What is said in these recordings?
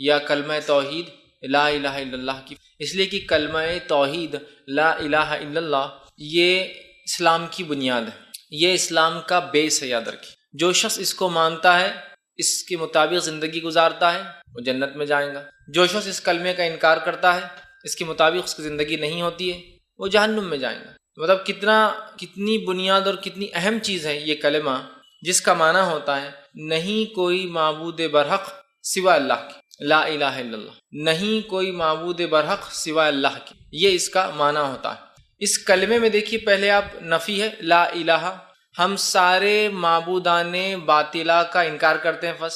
یا کلمہ توحید لا الہ الا اللہ کی، اس لیے کہ کلمہ توحید لا الہ الا اللہ یہ اسلام کی بنیاد ہے، یہ اسلام کا بیس ہے، یاد رکھیے۔ جو شخص اس کو مانتا ہے، اس کے مطابق زندگی گزارتا ہے، وہ جنت میں جائے گا۔ جو شخص اس کلمے کا انکار کرتا ہے، اس کے مطابق اس کی زندگی نہیں ہوتی ہے، وہ جہنم میں جائیں گا۔ مطلب کتنی بنیاد اور کتنی اہم چیز ہے یہ کلمہ، جس کا معنی ہوتا ہے نہیں کوئی معبود برحق سوائے اللہ کی، لا الہ الا اللہ، نہیں کوئی معبود برحق سوائے اللہ کی، یہ اس کا معنی ہوتا ہے۔ اس کلمے میں دیکھیے پہلے آپ نفی ہے لا الہ، ہم سارے معبودان باطلہ کا انکار کرتے ہیں۔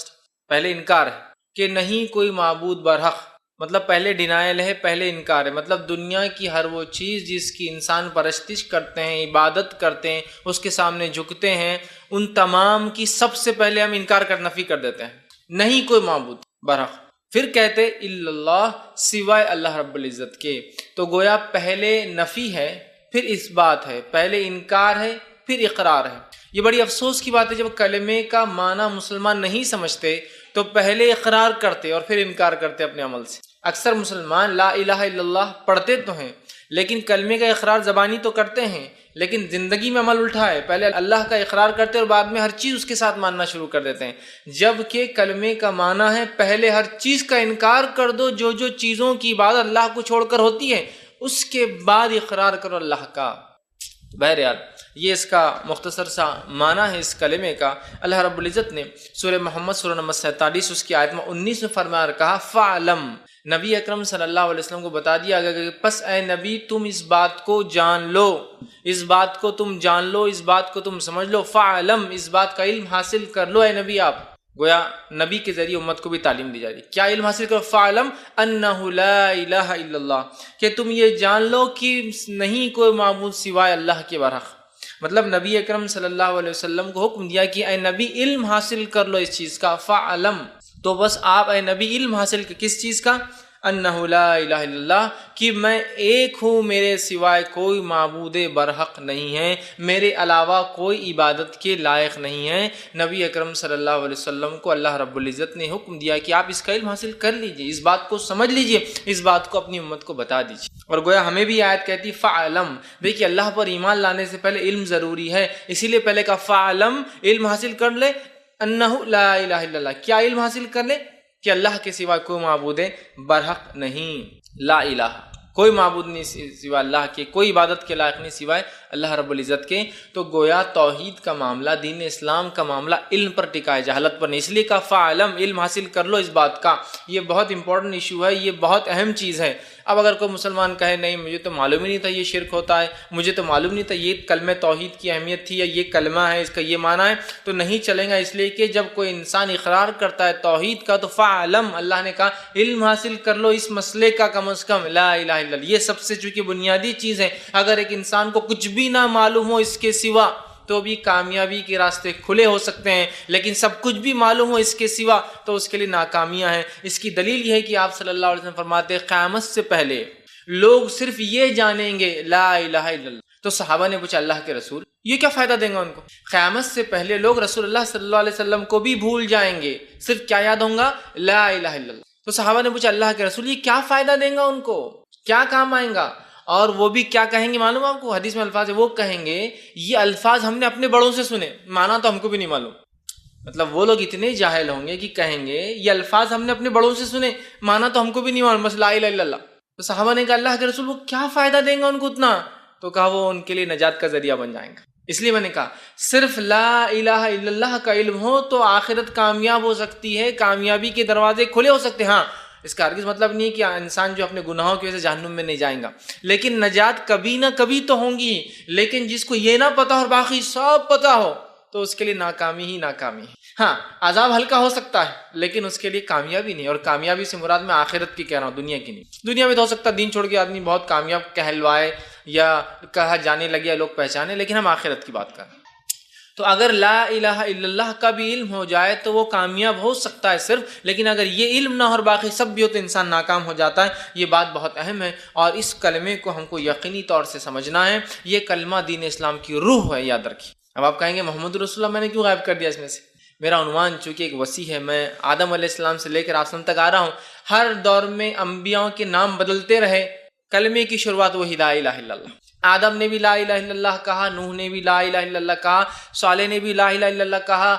پہلے انکار ہے کہ نہیں کوئی معبود برحق، مطلب پہلے ڈینائل ہے، پہلے انکار ہے، مطلب دنیا کی ہر وہ چیز جس کی انسان پرستش کرتے ہیں، عبادت کرتے ہیں، اس کے سامنے جھکتے ہیں، ان تمام کی سب سے پہلے ہم انکار کر نفی کر دیتے ہیں، نہیں کوئی معبود برحق۔ پھر کہتے الا اللہ، سوائے اللہ رب العزت کے۔ تو گویا پہلے نفی ہے پھر اس بات ہے، پہلے انکار ہے پھر اقرار ہے۔ یہ بڑی افسوس کی بات ہے جب کلمے کا معنی مسلمان نہیں سمجھتے تو پہلے اقرار کرتے اور پھر انکار کرتے اپنے عمل سے۔ اکثر مسلمان لا الہ الا اللہ پڑھتے تو ہیں، لیکن کلمے کا اقرار زبانی تو کرتے ہیں، لیکن زندگی میں عمل الٹا ہے، پہلے اللہ کا اقرار کرتے اور بعد میں ہر چیز اس کے ساتھ ماننا شروع کر دیتے ہیں، جبکہ کلمے کا معنی ہے پہلے ہر چیز کا انکار کر دو، جو چیزوں کی عبادت اللہ کو چھوڑ کر ہوتی ہے، اس کے بعد اقرار کرو اللہ کا۔ بہرحال یہ اس کا مختصر سا معنی ہے اس کلمے کا۔ اللہ رب العزت نے سورہ محمد سورہ نمبر 47 اس کی آیت میں 19 میں فرمایا کہا فَعْلَمْ، نبی اکرم صلی اللہ علیہ وسلم کو بتا دیا گیا کہ پس اے نبی تم اس بات کو جان لو، اس بات کو تم جان لو، اس بات کو تم سمجھ لو، فَعْلَمْ، اس بات کا علم حاصل کر لو۔ اے نبی آپ گویا نبی کے ذریعے امت کو بھی تعلیم دی جا رہی ہے، کیا علم حاصل کرو؟ فَعْلَمْ أَنَّهُ لَا إِلَهَ إِلَّا اللَّهُ، کہ تم یہ جان لو کہ نہیں کوئی معبود سوائے اللہ کے برحق۔ مطلب نبی اکرم صلی اللہ علیہ وسلم کو حکم دیا کہ اے نبی علم حاصل کر لو اس چیز کا، فَعْلَمْ، تو بس آپ اے نبی علم حاصل کس چیز کا؟ انہ لا الہ الا اللہ، کہ میں ایک ہوں، میرے سوائے کوئی معبود برحق نہیں ہے، میرے علاوہ کوئی عبادت کے لائق نہیں ہے۔ نبی اکرم صلی اللہ علیہ وسلم کو اللہ رب العزت نے حکم دیا کہ آپ اس کا علم حاصل کر لیجئے، اس بات کو سمجھ لیجئے، اس بات کو اپنی امت کو بتا دیجئے۔ اور گویا ہمیں بھی آیت کہتی فَعْلَمْ، دیکھیے اللہ پر ایمان لانے سے پہلے علم ضروری ہے، اسی لیے پہلے کہا فَعْلَمْ، علم حاصل کر لے، انہ لا الہ الا اللہ، کیا علم حاصل کر لے؟ کہ اللہ کے سوا کوئی معبود برحق نہیں، لا الہ، کوئی معبود نہیں سوا اللہ کے، کوئی عبادت کے لائق نہیں سوائے اللہ رب العزت کے۔ تو گویا توحید کا معاملہ، دین اسلام کا معاملہ علم پر ٹکا ہے، جہالت پر نہیں، اس لیے کہا فَعْلَمْ، علم حاصل کر لو اس بات کا۔ یہ بہت امپورٹنٹ ایشو ہے، یہ بہت اہم چیز ہے۔ اب اگر کوئی مسلمان کہے نہیں مجھے تو معلوم ہی نہیں تھا یہ شرک ہوتا ہے، مجھے تو معلوم نہیں تھا یہ کلمہ توحید کی اہمیت تھی، یا یہ کلمہ ہے اس کا یہ معنی ہے، تو نہیں چلیں گا، اس لیے کہ جب کوئی انسان اقرار کرتا ہے توحید کا تو فَعْلَمْ، اللہ نے کہا علم حاصل کر لو اس مسئلے کا، کم از کم لا الہ الا اللہ، یہ سب سے چونکہ بنیادی چیز ہے۔ اگر ایک انسان کو کچھ بھی نہ معلوم ہو اس کے سوا تو بھی کامیابی کے راستے کھلے ہو سکتے ہیں، لیکن سب کچھ بھی معلوم ہو اس کے سوا تو اس کے لیے ناکامیاں ہیں۔ اس کی دلیل یہ ہے کہ آپ صلی اللہ علیہ وسلم فرماتے ہیں قیامت سے پہلے لوگ صرف یہ جانیں گے لا الہ الا اللہ۔ تو صحابہ نے پوچھا اللہ کے رسول یہ کیا فائدہ دیں گا ان کو؟ قیامت سے پہلے لوگ رسول اللہ صلی اللہ علیہ وسلم کو بھی بھول جائیں گے، صرف کیا یاد ہوں گا؟ لا الہ الا اللہ۔ تو صحابہ نے پوچھا اللہ کے رسول یہ کیا فائدہ دیں گا ان کو، کیا کام آئیں گا؟ اور وہ بھی کیا کہیں گے معلوم آپ کو؟ حدیث میں الفاظ ہے، وہ کہیں گے یہ الفاظ ہم نے اپنے بڑوں سے سنے، معنی تو ہم کو بھی نہیں معلوم۔ مطلب وہ لوگ اتنے جاہل ہوں گے کہ کہیں گے یہ الفاظ ہم نے اپنے بڑوں سے سنے، معنی تو ہم کو بھی نہیں معلوم، بس لا الہ الا اللہ۔ تو صحابہ نے کہا اللہ کے رسول وہ کیا فائدہ دیں گا ان کو اتنا؟ تو کہا وہ ان کے لیے نجات کا ذریعہ بن جائیں گا۔ اس لیے میں نے کہا صرف لا الہ الا اللہ کا علم ہو تو آخرت کامیاب ہو سکتی ہے، کامیابی کے دروازے کھلے ہو سکتے ہیں۔ ہاں اس کا ہرگز مطلب نہیں کہ انسان جو اپنے گناہوں کی وجہ سے جہنم میں نہیں جائیں گا، لیکن نجات کبھی نہ کبھی تو ہوں گی۔ لیکن جس کو یہ نہ پتا اور باقی سب پتا ہو تو اس کے لیے ناکامی ہی ناکامی ہے۔ ہاں عذاب ہلکا ہو سکتا ہے لیکن اس کے لیے کامیابی نہیں، اور کامیابی سے مراد میں آخرت کی کہہ رہا ہوں، دنیا کی نہیں۔ دنیا میں تو ہو سکتا ہے دین چھوڑ کے آدمی بہت کامیاب کہلوائے یا کہا جانے لگے لوگ پہچانے، لیکن ہم آخرت کی بات کر رہے ہیں۔ تو اگر لا الہ الا اللہ کا بھی علم ہو جائے تو وہ کامیاب ہو سکتا ہے صرف، لیکن اگر یہ علم نہ ہو اور باقی سب بھی ہو تو انسان ناکام ہو جاتا ہے۔ یہ بات بہت اہم ہے اور اس کلمے کو ہم کو یقینی طور سے سمجھنا ہے۔ یہ کلمہ دین اسلام کی روح ہے، یاد رکھیے۔ اب آپ کہیں گے محمد رسول اللہ میں نے کیوں غائب کر دیا اس میں سے؟ میرا عنوان چونکہ ایک وسیع ہے، میں آدم علیہ السلام سے لے کر آپ تک آ رہا ہوں۔ ہر دور میں انبیاء کے نام بدلتے رہے، کلمے کی شروعات وہی لا الہ الا اللہ۔ آدم نے بھی لا الہ الا اللہ کہا، نوح نے بھی لا الہ الا اللہ کہا، صالح نے بھی لا الہ الا اللہ کہا،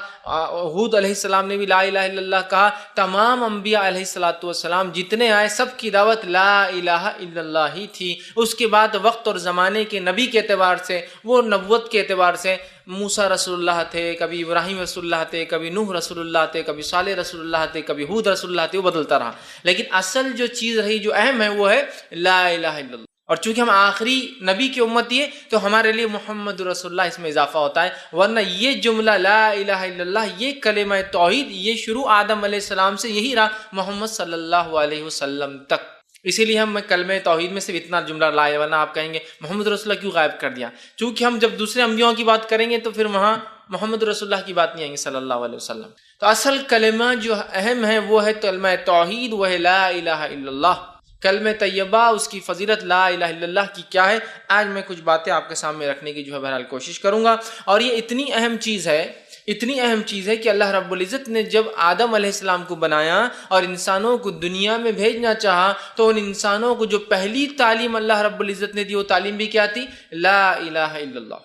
ہود علیہ السلام نے بھی لا الہ الا اللہ کہا۔ تمام انبیاء علیہ السلام جتنے آئے سب کی دعوت لا الہ الا اللہ ہی تھی۔ اس کے بعد وقت اور زمانے کے نبی کے اعتبار سے، وہ نبوت کے اعتبار سے موسیٰ رسول اللہ تھے، کبھی ابراہیم رسول اللہ تھے، کبھی نوح رسول اللہ تھے، کبھی صالح رسول اللہ تھے، کبھی ہود رسول اللہ تھے، وہ بدلتا رہا، لیکن اصل جو چیز رہی، جو اہم ہے، وہ ہے لا الہ الا اللہ۔ اور چونکہ ہم آخری نبی کی امتی ہے تو ہمارے لیے محمد رسول اللہ اس میں اضافہ ہوتا ہے، ورنہ یہ جملہ لا الہ الا اللہ، یہ کلمہ توحید، یہ شروع آدم علیہ السلام سے یہی رہا محمد صلی اللہ علیہ وسلم تک۔ اسی لیے ہم کلمہ توحید میں صرف اتنا جملہ لائے، ورنہ آپ کہیں گے محمد رسول اللہ کیوں غائب کر دیا؟ چونکہ ہم جب دوسرے انبیاء کی بات کریں گے تو پھر وہاں محمد رسول اللہ کی بات نہیں آئیں گے صلی اللہ علیہ وسلم۔ تو اصل کلمہ جو اہم ہے وہ ہے کلمہ توحید، وہ ہے لا الہ الا اللہ۔ کلمہ طیبہ، اس کی فضیلت لا الہ الا اللہ کی کیا ہے، آج میں کچھ باتیں آپ کے سامنے رکھنے کی جو ہے بہرحال کوشش کروں گا۔ اور یہ اتنی اہم چیز ہے کہ اللہ رب العزت نے جب آدم علیہ السلام کو بنایا اور انسانوں کو دنیا میں بھیجنا چاہا تو ان انسانوں کو جو پہلی تعلیم اللہ رب العزت نے دی، وہ تعلیم بھی کیا تھی؟ لا الہ الا اللہ۔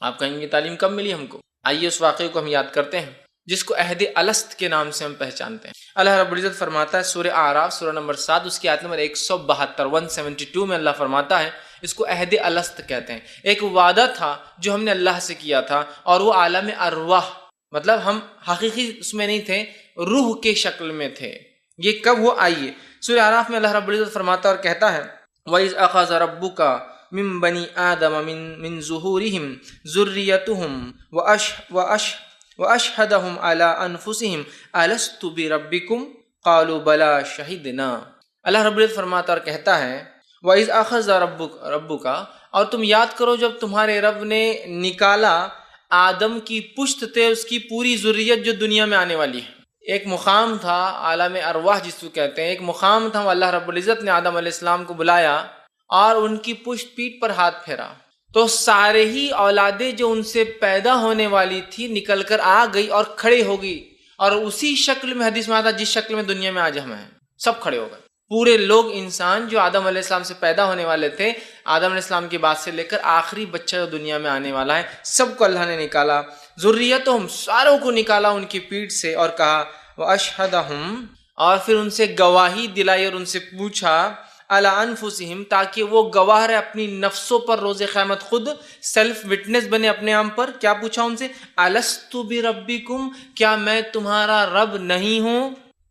آپ کہیں گے تعلیم کب ملی ہم کو؟ آئیے اس واقعے کو ہم یاد کرتے ہیں، جس کو عہد الست کے نام سے ہم پہچانتے ہیں۔ اللہ رب العزت فرماتا ہے سورہ اعراف سورہ نمبر 7 اس کی آیت نمبر 172 میں اللہ فرماتا ہے، اس کو عہد الست کہتے ہیں۔ ایک وعدہ تھا جو ہم نے اللہ سے کیا تھا، اور وہ عالم ارواح، مطلب ہم حقیقی اس میں نہیں تھے، روح کے شکل میں تھے۔ یہ کب ہوا؟ آئیے سورہ اعراف میں اللہ رب العزت فرماتا ہے اور کہتا ہے وَإِذْ أَخَذَ رَبُّكَ مِن بَنِي آدَمَ مِن ظُهُورِهِمْ ذُرِّيَّتَهُمْ وَأَشْهَدَهُمْ عَلَىٰ أَنفُسِهِمْ أَلَسْتُ بِرَبِّكُمْ قَالُوا بَلَىٰ شَهِدْنَا۔ اللہ رب العزت فرماتا اور کہتا ہے وَإِذْ أَخَذَ رَبُّكَ، اور تم یاد کرو جب تمہارے رب نے نکالا آدم کی پشت سے اس کی پوری ذریت جو دنیا میں آنے والی ہے۔ ایک مقام تھا عالم ارواح جس کو کہتے ہیں، ایک مقام تھا، اللہ رب العزت نے آدم علیہ السلام کو بلایا اور ان کی پشت پیٹھ پر ہاتھ پھیرا، تو سارے ہی اولادیں جو ان سے پیدا ہونے والی تھی نکل کر آ گئی اور کھڑے ہو گئی، اور اسی شکل میں حدیث میں آتا جس شکل میں دنیا میں آج ہم ہیں، سب کھڑے ہو گئے۔ پورے لوگ انسان جو آدم علیہ السلام سے پیدا ہونے والے تھے، آدم علیہ السلام کے بعد سے لے کر آخری بچہ جو دنیا میں آنے والا ہے، سب کو اللہ نے نکالا، ذریتہم، ساروں کو نکالا ان کی پیٹھ سے، اور کہا وَأَشْهَدَهُمْ، اور پھر ان سے گواہی دلائی اور ان سے پوچھا علی انفسہم، تاکہ وہ گواہ رہے اپنی نفسوں پر روز قیامت، خود سیلف وٹنس بنے اپنے آپ پر۔ کیا پوچھا ان سے؟ الست بربکم، کیا میں تمہارا رب نہیں ہوں؟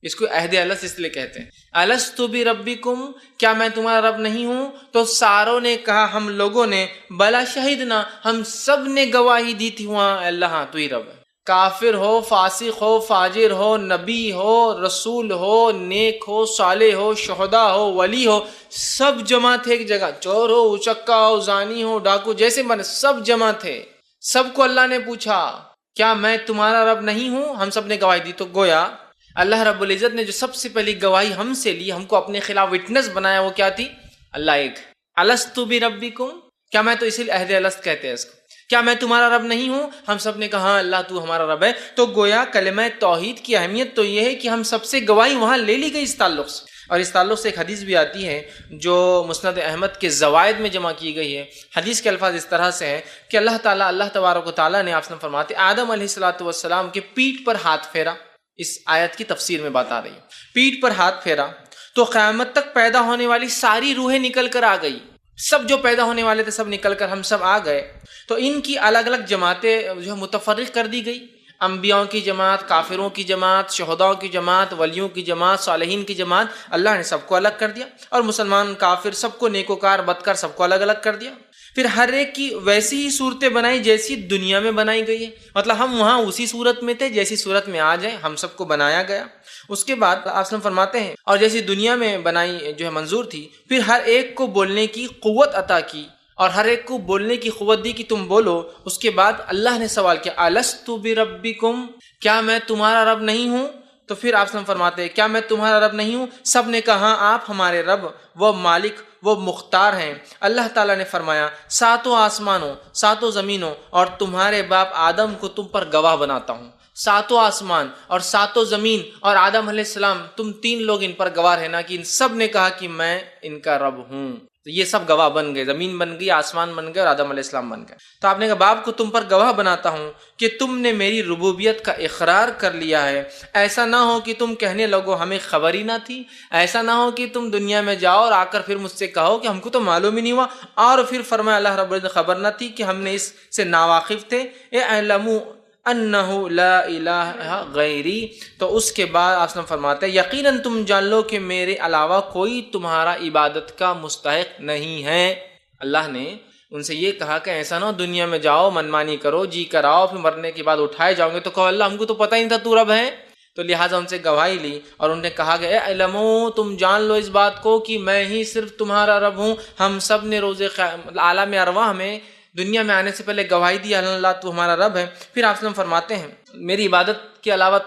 اس کو عہد الست اس لیے کہتے ہیں، الست بربکم، کیا میں تمہارا رب نہیں ہوں؟ تو ساروں نے کہا، ہم لوگوں نے، بلا شہدنا، ہم سب نے گواہی دی تھی وہاں، اللہ ہاں تو ہی رب ہے۔ کافر ہو، فاسق ہو، فاجر ہو، نبی ہو، رسول ہو، نیک ہو، صالح ہو، شہداء ہو، ولی ہو، سب جمع تھے ایک جگہ، چور ہو، اچکا ہو، زانی ہو، ڈاکو، جیسے من سب جمع تھے۔ سب کو اللہ نے پوچھا کیا میں تمہارا رب نہیں ہوں؟ ہم سب نے گواہی دی۔ تو گویا اللہ رب العزت نے جو سب سے پہلی گواہی ہم سے لی، ہم کو اپنے خلاف وٹنس بنایا، وہ کیا تھی؟ اللہ ایک۔ الست بربکم، کیا میں، تو اسی لیے عہد الست کہتے ہیں اس کو، کیا میں تمہارا رب نہیں ہوں؟ ہم سب نے کہا ہاں اللہ تو ہمارا رب ہے۔ تو گویا کلمہ توحید کی اہمیت تو یہ ہے کہ ہم سب سے گواہی وہاں لے لی گئی اس تعلق سے۔ اور اس تعلق سے ایک حدیث بھی آتی ہے جو مسند احمد کے زوائد میں جمع کی گئی ہے۔ حدیث کے الفاظ اس طرح سے ہیں کہ اللہ تبارک و تعالیٰ نے، آپ سے فرماتے آدم علیہ السلام کے پیٹھ پر ہاتھ پھیرا۔ اس آیت کی تفسیر میں بات آ رہی ہے، پیٹھ پر ہاتھ پھیرا تو قیامت تک پیدا ہونے والی ساری روحیں نکل کر آ گئی، سب جو پیدا ہونے والے تھے سب نکل کر ہم سب آ گئے۔ تو ان کی الگ الگ جماعتیں جو متفرق کر دی گئی، انبیاء کی جماعت، کافروں کی جماعت، شہداء کی جماعت، ولیوں کی جماعت، صالحین کی جماعت، اللہ نے سب کو الگ کر دیا، اور مسلمان کافر سب کو، نیکوکار بدکار سب کو الگ الگ کر دیا۔ پھر ہر ایک کی ویسی ہی صورتیں بنائی جیسی دنیا میں بنائی گئی ہے، مطلب ہم وہاں اسی صورت میں تھے جیسی صورت میں آ جائیں، ہم سب کو بنایا گیا۔ اس کے بعد آپ فرماتے ہیں اور جیسی دنیا میں بنائی جو ہے منظور تھی، پھر ہر ایک کو بولنے کی قوت عطا کی، اور ہر ایک کو بولنے کی قوت دی کہ تم بولو۔ اس کے بعد اللہ نے سوال کیا الست بربکم، کیا میں تمہارا رب نہیں ہوں؟ تو پھر آپ فرماتے ہیں کیا میں تمہارا رب نہیں ہوں؟ سب نے کہا ہاں آپ ہمارے رب، وہ مالک، وہ مختار ہیں۔ اللہ تعالیٰ نے فرمایا ساتوں آسمانوں، ساتوں زمینوں اور تمہارے باپ آدم کو تم پر گواہ بناتا ہوں، ساتوں آسمان اور ساتوں زمین اور آدم علیہ السلام، تم 3 لوگ ان پر گواہ رہنا کہ ان سب نے کہا کہ میں ان کا رب ہوں۔ تو یہ سب گواہ بن گئے، زمین بن گئی، آسمان بن گئے اور آدم علیہ السلام بن گئے۔ تو آپ نے کہا باپ کو تم پر گواہ بناتا ہوں کہ تم نے میری ربوبیت کا اقرار کر لیا ہے۔ ایسا نہ ہو کہ تم کہنے لگو ہمیں خبر ہی نہ تھی، ایسا نہ ہو کہ تم دنیا میں جاؤ اور آ کر پھر مجھ سے کہو کہ ہم کو تو معلوم ہی نہیں ہوا، اور پھر فرمایا اللہ رب العزت خبر نہ تھی کہ ہم نے اس سے ناواقف تھے۔ اعلموا انہ لا الہ غیری، تو اس کے بعد آپ فرماتے ہیں یقیناً تم جان لو کہ میرے علاوہ کوئی تمہارا عبادت کا مستحق نہیں ہے۔ اللہ نے ان سے یہ کہا کہ ایسا نہ ہو دنیا میں جاؤ منمانی کرو، جی کراؤ، پھر مرنے کے بعد اٹھائے جاؤ گے تو کہو اللہ ہم کو تو پتہ ہی نہیں تھا تو رب ہے۔ تو لہٰذا ان سے گواہی لی اور انہوں نے کہا کہ اے علمو تم جان لو اس بات کو کہ میں ہی صرف تمہارا رب ہوں۔ ہم سب نے روز عالم ارواح میں دنیا میں آنے سے پہلے گواہی دی اللہ تو ہمارا رب ہے۔ پھر آپ فرماتے ہیں میری عبادت کے علاوہ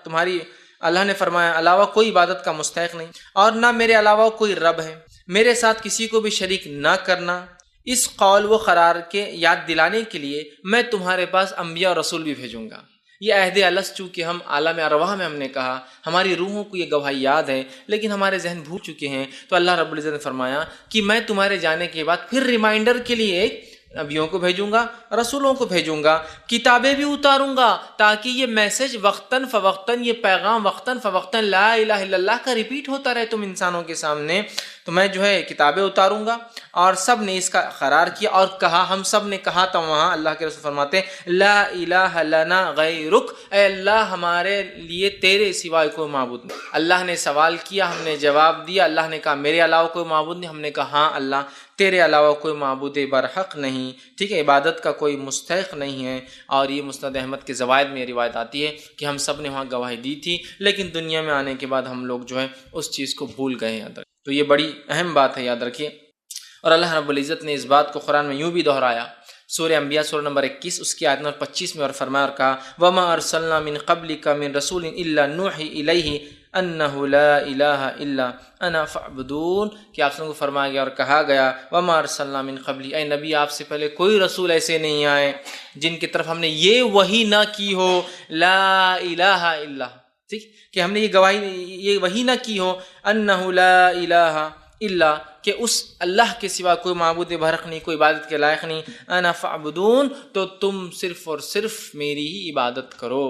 تمہاری اللہ نے فرمایا علاوہ کوئی عبادت کا مستحق نہیں، اور نہ میرے علاوہ کوئی رب ہے، میرے ساتھ کسی کو بھی شریک نہ کرنا۔ اس قول و قرار کے یاد دلانے کے لیے میں تمہارے پاس انبیاء اور رسول بھی بھیجوں گا۔ یہ عہد الست کہ ہم عالم ارواح میں ہم نے کہا، ہماری روحوں کو یہ گواہی یاد ہے لیکن ہمارے ذہن بھول چکے ہیں، تو اللہ رب العزت نے فرمایا کہ میں تمہارے جانے کے بعد پھر ریمائنڈر کے لیے ایک نبیوں کو بھیجوں گا، رسولوں کو بھیجوں گا، کتابیں بھی اتاروں گا تاکہ یہ میسج وقتاً فوقتاً، یہ پیغام وقتاً فوقتاً لا الہ الا اللہ کا ریپیٹ ہوتا رہے تم انسانوں کے سامنے۔ تو میں کتابیں اتاروں گا، اور سب نے اس کا قرار کیا اور کہا، ہم سب نے کہا تھا وہاں اللہ کے رسول فرماتے ہیں لا الہ لنا غیرک، اے اللہ ہمارے لیے تیرے سوائے کوئی معبود نہیں۔ اللہ نے سوال کیا، ہم نے جواب دیا، اللہ نے کہا میرے علاوہ کوئی معبود نہیں، ہم نے کہا ہاں اللہ تیرے علاوہ کوئی معبود برحق نہیں، ٹھیک ہے، عبادت کا کوئی مستحق نہیں ہے۔ اور یہ مسند احمد کے زوائد میں یہ روایت آتی ہے کہ ہم سب نے وہاں گواہی دی تھی لیکن دنیا میں آنے کے بعد ہم لوگ اس چیز کو بھول گئے ہیں۔ تو یہ بڑی اہم بات ہے، یاد رکھیے۔ اور اللہ رب العزت نے اس بات کو قرآن میں یوں بھی دہرایا، سورہ انبیاء سورہ نمبر 21 اس کی آیت نمبر 25 میں، اور فرمایا اور کہا وَمَا أَرْسَلْنَا مِن قَبْلِكَ مِن رَسُولٍ إِلَّا نُوحِي إِلَيْهِ أَنَّهُ لَا إِلَٰهَ إِلَّا أَنَا فَاعْبُدُونِ، کہ آپ کو فرمایا گیا اور کہا گیا وَمَا أَرْسَلْنَا مِن قَبْلِي، اے نبی آپ سے پہلے کوئی رسول ایسے نہیں آئے جن کی طرف ہم نے یہ وحی نہ کی ہو لا الہ الا، ٹھیک، کہ ہم نے یہ وحی نہ کی ہو انہ لا الہ الا، کہ اس اللہ کے سوا کوئی معبود برحق نہیں، کوئی عبادت کے لائق نہیں، انا فاعبدون، تو تم صرف اور صرف میری ہی عبادت کرو۔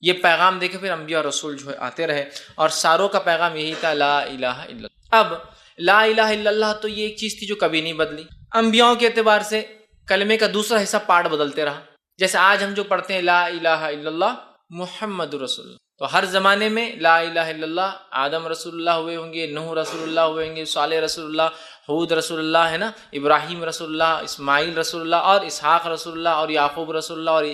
یہ پیغام دے کے پھر انبیاء اور رسول آتے رہے، اور ساروں کا پیغام یہی تھا لا الہ الا اللہ۔ اب لا الہ الا اللہ تو یہ ایک چیز تھی جو کبھی نہیں بدلی، انبیاءوں کے اعتبار سے کلمے کا دوسرا حصہ پارٹ بدلتے رہا، جیسے آج ہم جو پڑھتے ہیں لا الہ الا اللہ محمد رسول اللہ، تو ہر زمانے میں لا الہ الا اللہ آدم رسول اللہ ہوئے ہوں گے، نوح رسول اللہ ہوئے ہوں گے، صالح رسول اللہ، ہود رسول اللہ ہے نا، ابراہیم رسول اللہ، اسماعیل رسول اللہ، اور اسحاق رسول اللہ، اور یعقوب رسول اللہ، اور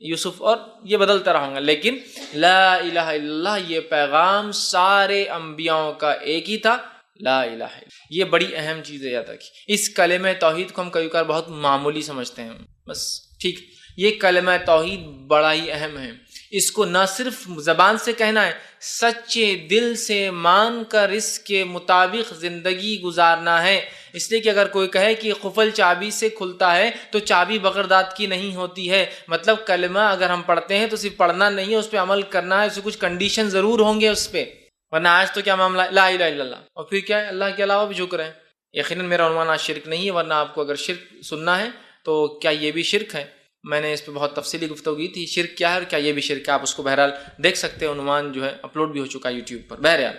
یوسف، اور یہ بدلتا رہوں گا، لیکن لا الہ الا اللہ یہ پیغام سارے انبیاؤں کا ایک ہی تھا، لا الہ الا اللہ۔ یہ بڑی اہم چیز ہے، یاد رکھیے۔ اس کلمہ توحید کو ہم کبھی کبھار بہت معمولی سمجھتے ہیں، بس ٹھیک، یہ کلمہ توحید بڑا ہی اہم ہے۔ اس کو نہ صرف زبان سے کہنا ہے، سچے دل سے مان کر اس کے مطابق زندگی گزارنا ہے۔ اس لیے کہ اگر کوئی کہے کہ قفل چابی سے کھلتا ہے تو چابی بغیر دانت کی نہیں ہوتی ہے، مطلب کلمہ اگر ہم پڑھتے ہیں تو صرف پڑھنا نہیں ہے، اس پہ عمل کرنا ہے، اس سے کچھ کنڈیشن ضرور ہوں گے اس پہ، ورنہ آج تو کیا معاملہ لا الہ الا اللہ، اور پھر کیا ہے اللہ کے علاوہ بھی شکر ہے۔ یقیناً میرا عنوان آج شرک نہیں ہے، ورنہ آپ کو اگر شرک سننا ہے تو کیا یہ بھی شرک ہے، میں نے اس پہ بہت تفصیلی گفتگو کی تھی، شرک کیا ہے اور کیا یہ بھی شرک ہے، آپ اس کو بہرحال دیکھ سکتے ہیں، عنوان اپلوڈ بھی ہو چکا ہے یوٹیوب پر۔ بہرحال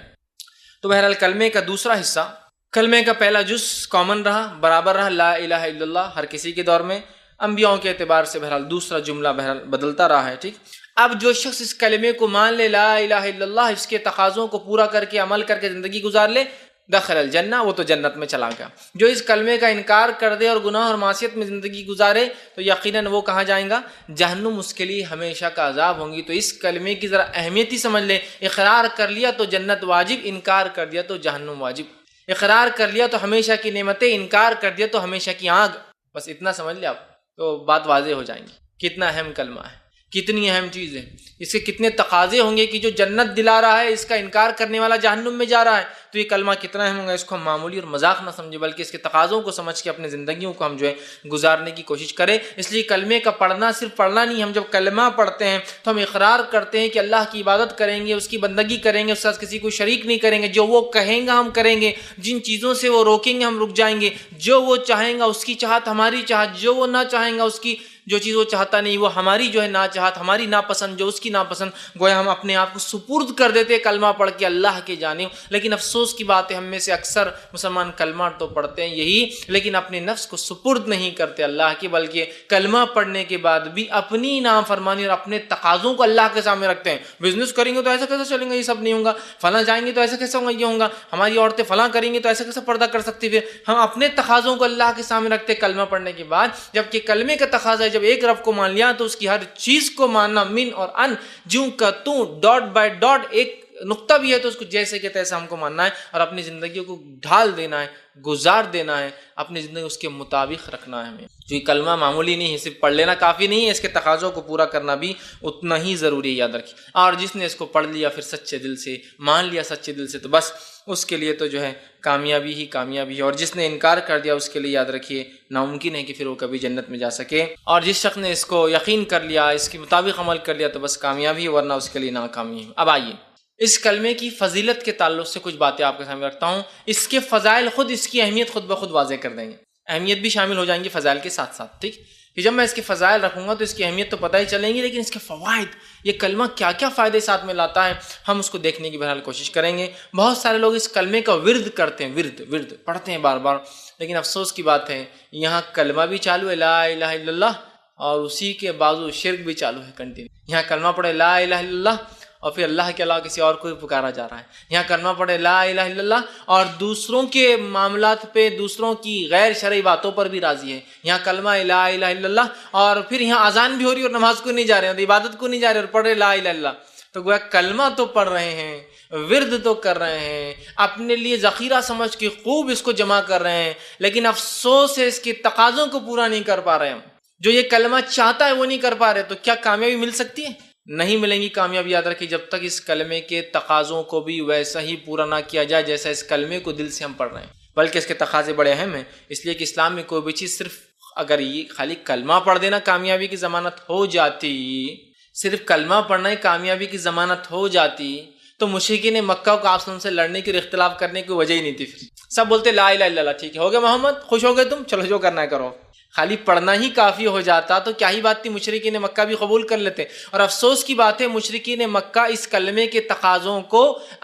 تو بہرحال کلمے کا دوسرا حصہ، کلمے کا پہلا جز کامن رہا، برابر رہا، لا الہ الا اللہ ہر کسی کے دور میں، انبیاؤں کے اعتبار سے بہرحال دوسرا جملہ بہرحال بدلتا رہا ہے، ٹھیک۔ اب جو شخص اس کلمے کو مان لے، لا الہ الا اللہ، اس کے تقاضوں کو پورا کر کے عمل کر کے زندگی گزار لے، دخل الجنہ، وہ تو جنت میں چلا گیا۔ جو اس کلمے کا انکار کر دے اور گناہ اور معصیت میں زندگی گزارے تو یقیناً وہ کہاں جائیں گا؟ جہنم، اس کے لیے ہمیشہ کا عذاب ہوں گی۔ تو اس کلمے کی ذرا اہمیت ہی سمجھ لے، اقرار کر لیا تو جنت واجب، انکار کر دیا تو جہنم واجب، اقرار کر لیا تو ہمیشہ کی نعمتیں، انکار کر دیا تو ہمیشہ کی آگ، بس اتنا سمجھ لے آپ تو بات واضح ہو جائیں گی۔ کتنا اہم کلمہ ہے، کتنی اہم چیز ہے، اس کے کتنے تقاضے ہوں گے کہ جو جنت دلا رہا ہے اس کا انکار کرنے والا جہنم میں جا رہا ہے، تو یہ کلمہ کتنا اہم ہوگا۔ اس کو ہم معمولی اور مذاق نہ سمجھے، بلکہ اس کے تقاضوں کو سمجھ کے اپنے زندگیوں کو ہم جو ہے گزارنے کی کوشش کریں۔ اس لیے کلمے کا پڑھنا صرف پڑھنا نہیں، ہم جب کلمہ پڑھتے ہیں تو ہم اقرار کرتے ہیں کہ اللہ کی عبادت کریں گے، اس کی بندگی کریں گے، اس کے ساتھ کسی کو شریک نہیں کریں گے، جو وہ کہیں گا ہم کریں گے، جن چیزوں سے وہ روکیں گے ہم رک جائیں گے، جو وہ چاہیں گا اس کی چاہت ہماری چاہت، جو وہ نہ چاہیں گا اس کی جو چیز وہ چاہتا نہیں وہ ہماری جو ہے نا چاہت، ہماری ناپسند جو اس کی ناپسند، گویا ہم اپنے آپ کو سپرد کر دیتے کلمہ پڑھ کے اللہ کے جانب۔ لیکن افسوس کی بات ہے ہم میں سے اکثر مسلمان کلمہ تو پڑھتے ہیں یہی، لیکن اپنے نفس کو سپرد نہیں کرتے اللہ کی، بلکہ کلمہ پڑھنے کے بعد بھی اپنی نافرمانی اور اپنے تقاضوں کو اللہ کے سامنے رکھتے ہیں۔ بزنس کریں گے تو ایسا کیسے چلیں گا، یہ سب نہیں ہوگا، فلاں جائیں گے تو ایسا کیسے ہوگا، یہ ہوگا، ہماری عورتیں فلاں کریں گے تو ایسا کیسے پردہ کر سکتی، پھر ہم اپنے تقاضوں کو اللہ کے سامنے رکھتے کلمہ پڑھنے کے بعد۔ جبکہ کلمے کا تقاضا ہے جب ایک رب کو مان لیا تو اس کی ہر چیز کو ماننا، من اور ان، جوں کا توں، ڈاٹ بائی ڈاٹ، ایک نقطہ بھی ہے تو اس کو جیسے کہ تیسے ہم کو ماننا ہے اور اپنی زندگیوں کو ڈھال دینا ہے، گزار دینا ہے، اپنی زندگی اس کے مطابق رکھنا ہے ہمیں۔ جو یہ کلمہ معمولی نہیں ہے، صرف پڑھ لینا کافی نہیں ہے، اس کے تقاضوں کو پورا کرنا بھی اتنا ہی ضروری ہے، یاد رکھیے۔ اور جس نے اس کو پڑھ لیا پھر سچے دل سے، مان لیا سچے دل سے، تو بس اس کے لیے تو جو ہے کامیابی ہی کامیابی ہے، اور جس نے انکار کر دیا اس کے لیے یاد رکھیے ناممکن ہے کہ پھر وہ کبھی جنت میں جا سکے۔ اور جس شخص نے اس کو یقین کر لیا، اس کے مطابق عمل کر لیا، تو بس کامیابی ہے، ورنہ اس کے لیے ناکامی ہے۔ اب آئیے اس کلمے کی فضیلت کے تعلق سے کچھ باتیں آپ کے سامنے رکھتا ہوں۔ اس کے فضائل خود اس کی اہمیت خود بخود واضح کر دیں گے، اہمیت بھی شامل ہو جائیں گی فضائل کے ساتھ ساتھ، ٹھیک؟ کہ جب میں اس کے فضائل رکھوں گا تو اس کی اہمیت تو پتہ ہی چلیں گی، لیکن اس کے فوائد، یہ کلمہ کیا کیا فائدے ساتھ میں لاتا ہے، ہم اس کو دیکھنے کی بہرحال کوشش کریں گے۔ بہت سارے لوگ اس کلمے کا ورد کرتے ہیں، ورد پڑھتے ہیں بار بار، لیکن افسوس کی بات ہے یہاں کلمہ بھی چالو ہے لا الہ الا اللہ، اور اسی کے بازو شرک بھی چالو ہے کنٹینیو۔ یہاں کلمہ پڑھے لا الہ الا اللہ اور پھر اللہ کے علاوہ کسی اور کو بھی پکارا جا رہا ہے، یہاں کلمہ پڑھے لا الہ الا اللہ اور دوسروں کے معاملات پہ، دوسروں کی غیر شرعی باتوں پر بھی راضی ہے، یہاں کلمہ لا الہ الا اللہ اور پھر یہاں اذان بھی ہو رہی ہے اور نماز کو نہیں جا رہے ہیں، عبادت کو نہیں جا رہے اور پڑھ رہے لا الہ الا اللہ۔ تو گویا کلمہ تو پڑھ رہے ہیں، ورد تو کر رہے ہیں، اپنے لیے ذخیرہ سمجھ کے خوب اس کو جمع کر رہے ہیں، لیکن افسوس ہے اس کے تقاضوں کو پورا نہیں کر پا رہے ہم، جو یہ کلمہ چاہتا ہے وہ نہیں کر پا رہے، تو کیا کامیابی مل سکتی ہے؟ نہیں ملیں گی کامیابی، یاد رکھیں جب تک اس کلمے کے تقاضوں کو بھی ویسا ہی پورا نہ کیا جائے جیسا اس کلمے کو دل سے ہم پڑھ رہے ہیں، بلکہ اس کے تقاضے بڑے اہم ہیں، اس لیے کہ اسلام میں کوئی بھی چیز صرف اگر یہ خالی کلمہ پڑھ دینا کامیابی کی ضمانت ہو جاتی، صرف کلمہ پڑھنا ہی کامیابی کی ضمانت ہو جاتی، تو مشرکین مکہ کو آپس سے لڑنے کی اور اختلاف کرنے کی وجہ ہی نہیں تھی۔ پھر سب بولتے لا الہ الا اللہ، ٹھیک ہے ہو گیا محمد، خوش ہو گئے تم، چلو جو کرنا ہے کرو۔ خالی پڑھنا ہی کافی ہو جاتا تو کیا ہی بات تھی، مشرکین مکہ بھی قبول کر لیتے۔ اور افسوس کی بات ہے مشرکین مکہ اس کلمے کے تقاضوں کو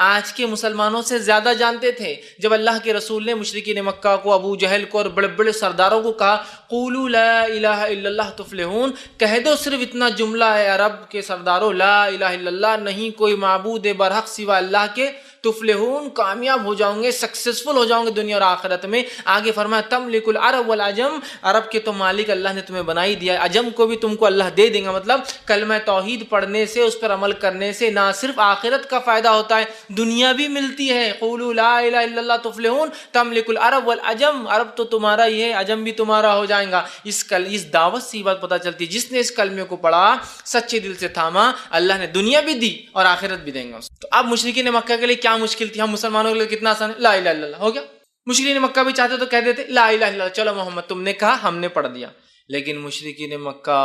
آج کے مسلمانوں سے زیادہ جانتے تھے۔ جب اللہ کے رسول نے مشرکین مکہ کو، ابو جہل کو اور بڑے بڑے سرداروں کو کہا قولوا لا الہ الا اللہ تفلحون، کہہ دو صرف اتنا جملہ ہے عرب کے سرداروں، لا الہ الا اللہ، نہیں کوئی معبود برحق سوا اللہ کے، تفلحون، کامیاب ہو جاؤں گے، سکسیسفل ہو جاؤں گے دنیا اور آخرت میں۔ آگے فرمایا تملک العرب والعجم، عرب کے تو مالک اللہ نے تمہیں بنا ہی دیا ہے، عجم کو بھی تم کو اللہ دے دیں گا۔ مطلب کلمہ توحید پڑھنے سے، اس پر عمل کرنے سے نہ صرف آخرت کا فائدہ ہوتا ہے، دنیا بھی ملتی ہے۔ قولوا لا الہ الا اللہ تفلحون تملک العرب والعجم، عرب تو تمہارا ہی ہے، عجم بھی تمہارا ہو جائے گا۔ اس دعوت سے یہ بات پتہ چلتی ہے جس نے اس کلمے کو پڑھا، سچے دل سے تھاما، اللہ نے دنیا بھی دی اور آخرت بھی دیں گا۔ تو اب مشرکین مکہ کے لیے کیا مشکل تھی، ہم مسلمانوں کے لیے کتنا آسان ہے، لا الہ الا اللہ ہو گیا۔ مشرکین مکہ بھی چاہتے تو کہہ دیتے لا الہ الا اللہ، چلو محمد تم نے کہا ہم نے پڑھ دیا، لیکن مشرکین مکہ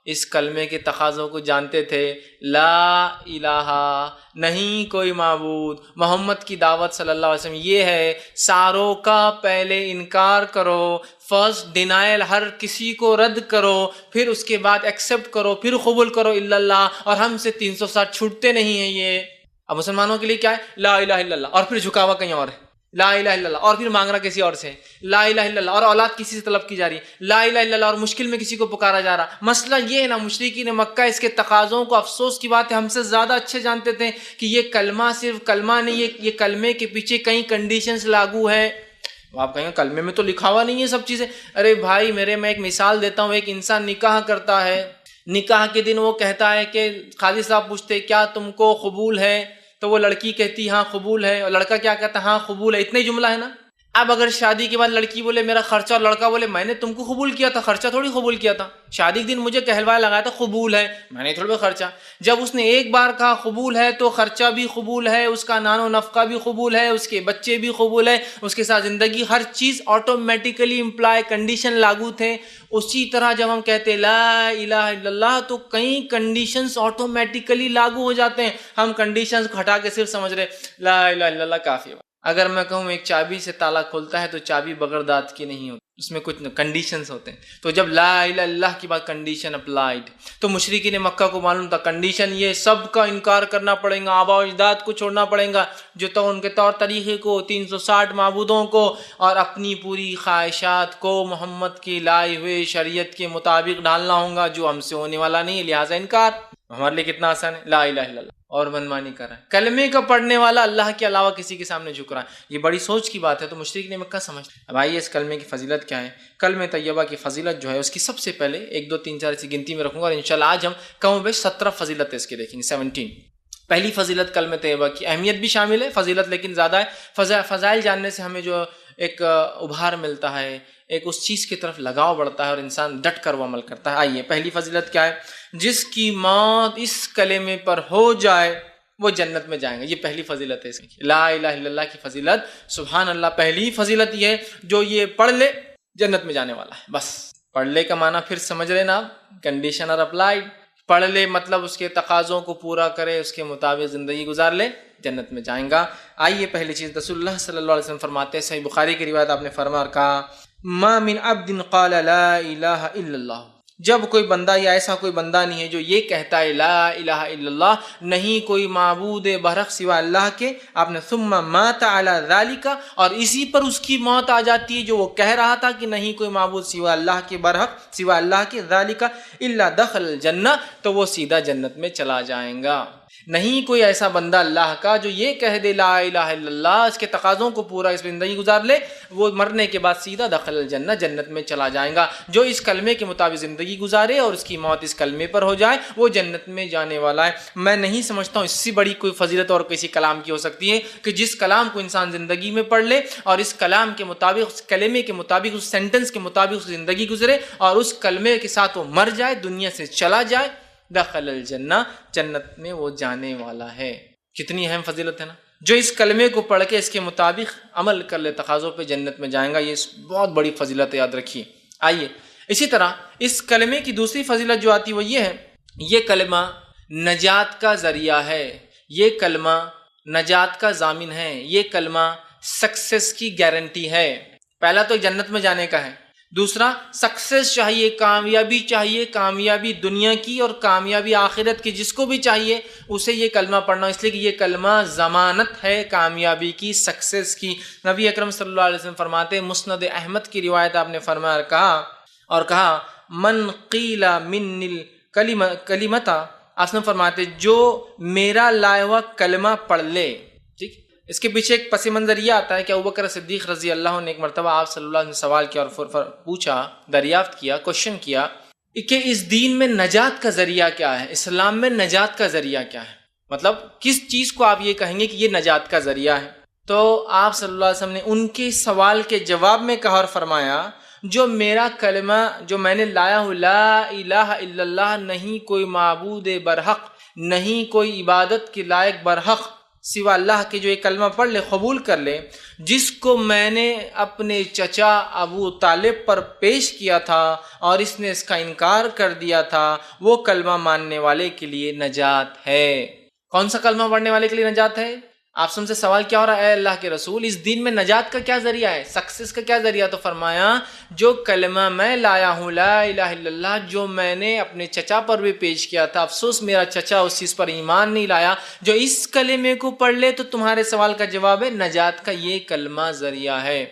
اس کلمے کے تقاضوں کو جانتے تھے، لا الہ، نہیں کوئی معبود، محمد کی دعوت صلی اللہ علیہ وسلم یہ ہے ساروں کا پہلے انکار کرو، فرسٹ ڈینائل، ہر کسی کو رد کرو، پھر اس کے بعد ایکسیپٹ کرو، پھر قبول کرو الا اللہ، اور ہم سے 360 چھوٹتے نہیں ہیں یہ۔ اب مسلمانوں کے لیے کیا ہے، لا الہ الا اللہ اور پھر جھکاوا کہیں اور ہے، لا الہ الا اللہ اور پھر مانگ رہا کسی اور سے، لا الہ الا اللہ اور اولاد کسی سے طلب کی جا رہی ہے، لا الہ الا اللہ اور مشکل میں کسی کو پکارا جا رہا۔ مسئلہ یہ ہے نا، مشرکین مکہ اس کے تقاضوں کو، افسوس کی بات ہے ہم سے زیادہ اچھے جانتے تھے کہ یہ کلمہ صرف کلمہ نہیں، یہ کلمے کے پیچھے کئی کنڈیشنز لاگو ہے۔ آپ کہیں گے کلمے میں تو لکھا ہوا نہیں ہے سب چیزیں، ارے بھائی میرے، میں ایک مثال دیتا ہوں، ایک انسان نکاح کرتا ہے، نکاح کے دن وہ کہتا ہے کہ قاضی صاحب پوچھتے کیا تم کو قبول ہے، تو وہ لڑکی کہتی ہاں قبول ہے، اور لڑکا کیا کہتا ہے ہاں قبول ہے، اتنے جملہ ہے نا۔ اب اگر شادی کے بعد لڑکی بولے میرا خرچہ اور لڑکا بولے میں نے تم کو قبول کیا تھا، خرچہ تھوڑی قبول کیا تھا، شادی کے دن مجھے کہلوایا لگایا تھا قبول ہے، میں نے تھوڑا خرچہ. جب اس نے ایک بار کہا قبول ہے تو خرچہ بھی قبول ہے، اس کا نان و نفقہ بھی قبول ہے، اس کے بچے بھی قبول ہے، اس کے ساتھ زندگی، ہر چیز آٹومیٹیکلی امپلائی کنڈیشن لاگو تھے. اسی طرح جب ہم کہتے لا الہ الا اللہ تو کئی کنڈیشنز آٹومیٹیکلی لاگو ہو جاتے ہیں. ہم کنڈیشنز کو ہٹا کے صرف سمجھ رہے لا الہ الا اللہ کافی ہے. اگر میں کہوں ایک چابی سے تالا کھولتا ہے تو چابی بغیر دانت کی نہیں ہوتی، اس میں کچھ کنڈیشنز ہوتے ہیں. تو جب لا الہ الا اللہ کی بات کنڈیشن اپلائیڈ، تو مشرکین مکہ کو معلوم تھا کنڈیشن یہ سب کا انکار کرنا پڑے گا، آبا و اجداد کو چھوڑنا پڑے گا، جو تو ان کے طور طریقے کو، 360 معبودوں کو، اور اپنی پوری خواہشات کو محمد کی لائے ہوئے شریعت کے مطابق ڈالنا ہوگا، جو ہم سے ہونے والا نہیں، لہٰذا انکار. ہمارے لیے کتنا آسان ہے، لا الہ الا اللہ، اور منمانی کر رہا ہے. کلمے کا پڑھنے والا اللہ کے علاوہ کسی کے سامنے جھک رہا ہے. یہ بڑی سوچ کی بات ہے. تو مشرکین مکہ سمجھتے. اب آئیے اس کلمے کی فضیلت کیا ہے. کلمہ طیبہ کی فضیلت جو ہے اس کی سب سے پہلے 1 2 3 4 ایسی گنتی میں رکھوں گا، اور انشاءاللہ آج ہم کم و بیش 17 فضیلت اس کے دیکھیں گے، 17. پہلی فضیلت کلمہ طیبہ کی اہمیت بھی شامل ہے، فضیلت لیکن زیادہ ہے. فضائل جاننے سے ہمیں جو ایک ابھار ملتا ہے، ایک اس چیز کی طرف لگاؤ بڑھتا ہے اور انسان ڈٹ کر وہ عمل کرتا ہے. آئیے پہلی فضیلت کیا ہے. جس کی موت اس کلمے پر ہو جائے وہ جنت میں جائیں گے. یہ پہلی فضیلت ہے اس کی، لا الہ الا اللہ کی فضیلت. سبحان اللہ. پہلی فضیلت یہ ہے جو یہ پڑھ لے جنت میں جانے والا ہے. بس پڑھ لے کا معنی پھر سمجھ رہے نا آپ، کنڈیشن اور اپلائیڈ. پڑھ لے مطلب اس کے تقاضوں کو پورا کرے، اس کے مطابق زندگی گزار لے، جنت میں جائیں گا. آئیے پہلی چیز، رسول اللہ صلی اللہ علیہ وسلم فرماتے ہیں، صحیح بخاری کی روایت، آپ نے فرمایا اور کہا ما من عبد قال لا الہ الا اللہ. جب کوئی بندہ یا ایسا کوئی بندہ نہیں ہے جو یہ کہتا ہے لا الہ الا اللہ، نہیں کوئی معبود برحق سوا اللہ کے، آپ نے ثم مات علی ذالک، اور اسی پر اس کی موت آ جاتی ہے جو وہ کہہ رہا تھا کہ نہیں کوئی معبود سوا اللہ کے برحق، سوا اللہ کے، ذالک الا دخل الجنہ، تو وہ سیدھا جنت میں چلا جائیں گا. نہیں کوئی ایسا بندہ اللہ کا جو یہ کہہ دے لا الہ الا اللہ، اس کے تقاضوں کو پورا، اس میں زندگی گزار لے، وہ مرنے کے بعد سیدھا دخل الجنہ، جنت میں چلا جائیں گا. جو اس کلمے کے مطابق زندگی گزارے اور اس کی موت اس کلمے پر ہو جائے وہ جنت میں جانے والا ہے. میں نہیں سمجھتا ہوں اس سے بڑی کوئی فضیلت اور کسی کلام کی ہو سکتی ہے کہ جس کلام کو انسان زندگی میں پڑھ لے اور اس کلام کے مطابق، اس کلمے کے مطابق، اس سینٹنس کے مطابق اس زندگی گزرے اور اس کلمے کے ساتھ وہ مر جائے، دنیا سے چلا جائے، دخل الجنہ، جنت میں وہ جانے والا ہے. کتنی اہم فضیلت ہے نا. جو اس کلمے کو پڑھ کے اس کے مطابق عمل کر لے تقاضوں پہ، جنت میں جائیں گا. یہ بہت بڑی فضیلت ہے، یاد رکھیے. آئیے اسی طرح اس کلمے کی دوسری فضیلت جو آتی وہ یہ ہے، یہ کلمہ نجات کا ذریعہ ہے، یہ کلمہ نجات کا ضامن ہے، یہ کلمہ سکسیس کی گارنٹی ہے. پہلا تو جنت میں جانے کا ہے، دوسرا سکسیس چاہیے، کامیابی چاہیے، کامیابی دنیا کی اور کامیابی آخرت کی، جس کو بھی چاہیے اسے یہ کلمہ پڑھنا، اس لیے کہ یہ کلمہ ضمانت ہے کامیابی کی، سکسیس کی. نبی اکرم صلی اللہ علیہ وسلم فرماتے ہیں، مسند احمد کی روایت، آپ نے فرمایا اور کہا من قیل من الکلمۃ، آپ نے فرماتے جو میرا لائے ہوا کلمہ پڑھ لے. ٹھیک، اس کے پیچھے ایک پس منظر یہ آتا ہے کہ ابوبکر صدیق رضی اللہ عنہ نے ایک مرتبہ آپ صلی اللہ علیہ وسلم سوال کیا اور پوچھا، دریافت کیا، کوشچن کیا کہ اس دین میں نجات کا ذریعہ کیا ہے، اسلام میں نجات کا ذریعہ کیا ہے، مطلب کس چیز کو آپ یہ کہیں گے کہ یہ نجات کا ذریعہ ہے. تو آپ صلی اللہ علیہ وسلم نے ان کے سوال کے جواب میں کہا اور فرمایا جو میرا کلمہ جو میں نے لایا ہوں لا الہ الا اللہ، نہیں کوئی معبود برحق، نہیں کوئی عبادت کے لائق برحق سوا اللہ کے، جو یہ کلمہ پڑھ لے، قبول کر لے، جس کو میں نے اپنے چچا ابو طالب پر پیش کیا تھا اور اس نے اس کا انکار کر دیا تھا، وہ کلمہ ماننے والے کے لیے نجات ہے. کون سا کلمہ پڑھنے والے کے لیے نجات ہے؟ آپ سے سوال کیا ہو رہا ہے، اے اللہ کے رسول اس دین میں نجات کا کیا ذریعہ ہے، سکسیس کا کیا ذریعہ؟ تو فرمایا جو کلمہ میں لایا ہوں لا الہ الا اللہ، جو میں نے اپنے چچا پر بھی پیش کیا تھا، افسوس میرا چچا اس چیز پر ایمان نہیں لایا، جو اس کلمے کو پڑھ لے تو تمہارے سوال کا جواب ہے نجات کا یہ کلمہ ذریعہ ہے.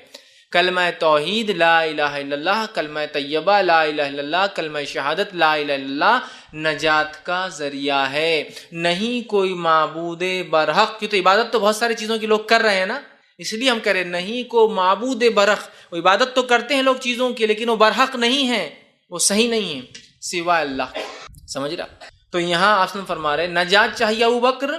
کلمہ توحید لا الہ الا اللہ، کلمہ طیبہ لا الہ الا اللہ، کلمہ شہادت لا الہ الا اللہ نجات کا ذریعہ ہے. نہیں کوئی معبود برحق، کیوں تو عبادت تو بہت ساری چیزوں کی لوگ کر رہے ہیں نا، اس لیے ہم کہہ رہے ہیں نہیں کوئی معبود برحق. وہ عبادت تو کرتے ہیں لوگ چیزوں کی، لیکن وہ برحق نہیں ہیں، وہ صحیح نہیں ہیں سوا اللہ. سمجھ رہا؟ تو یہاں آپ فرما رہے نجات چاہیے ابو بکر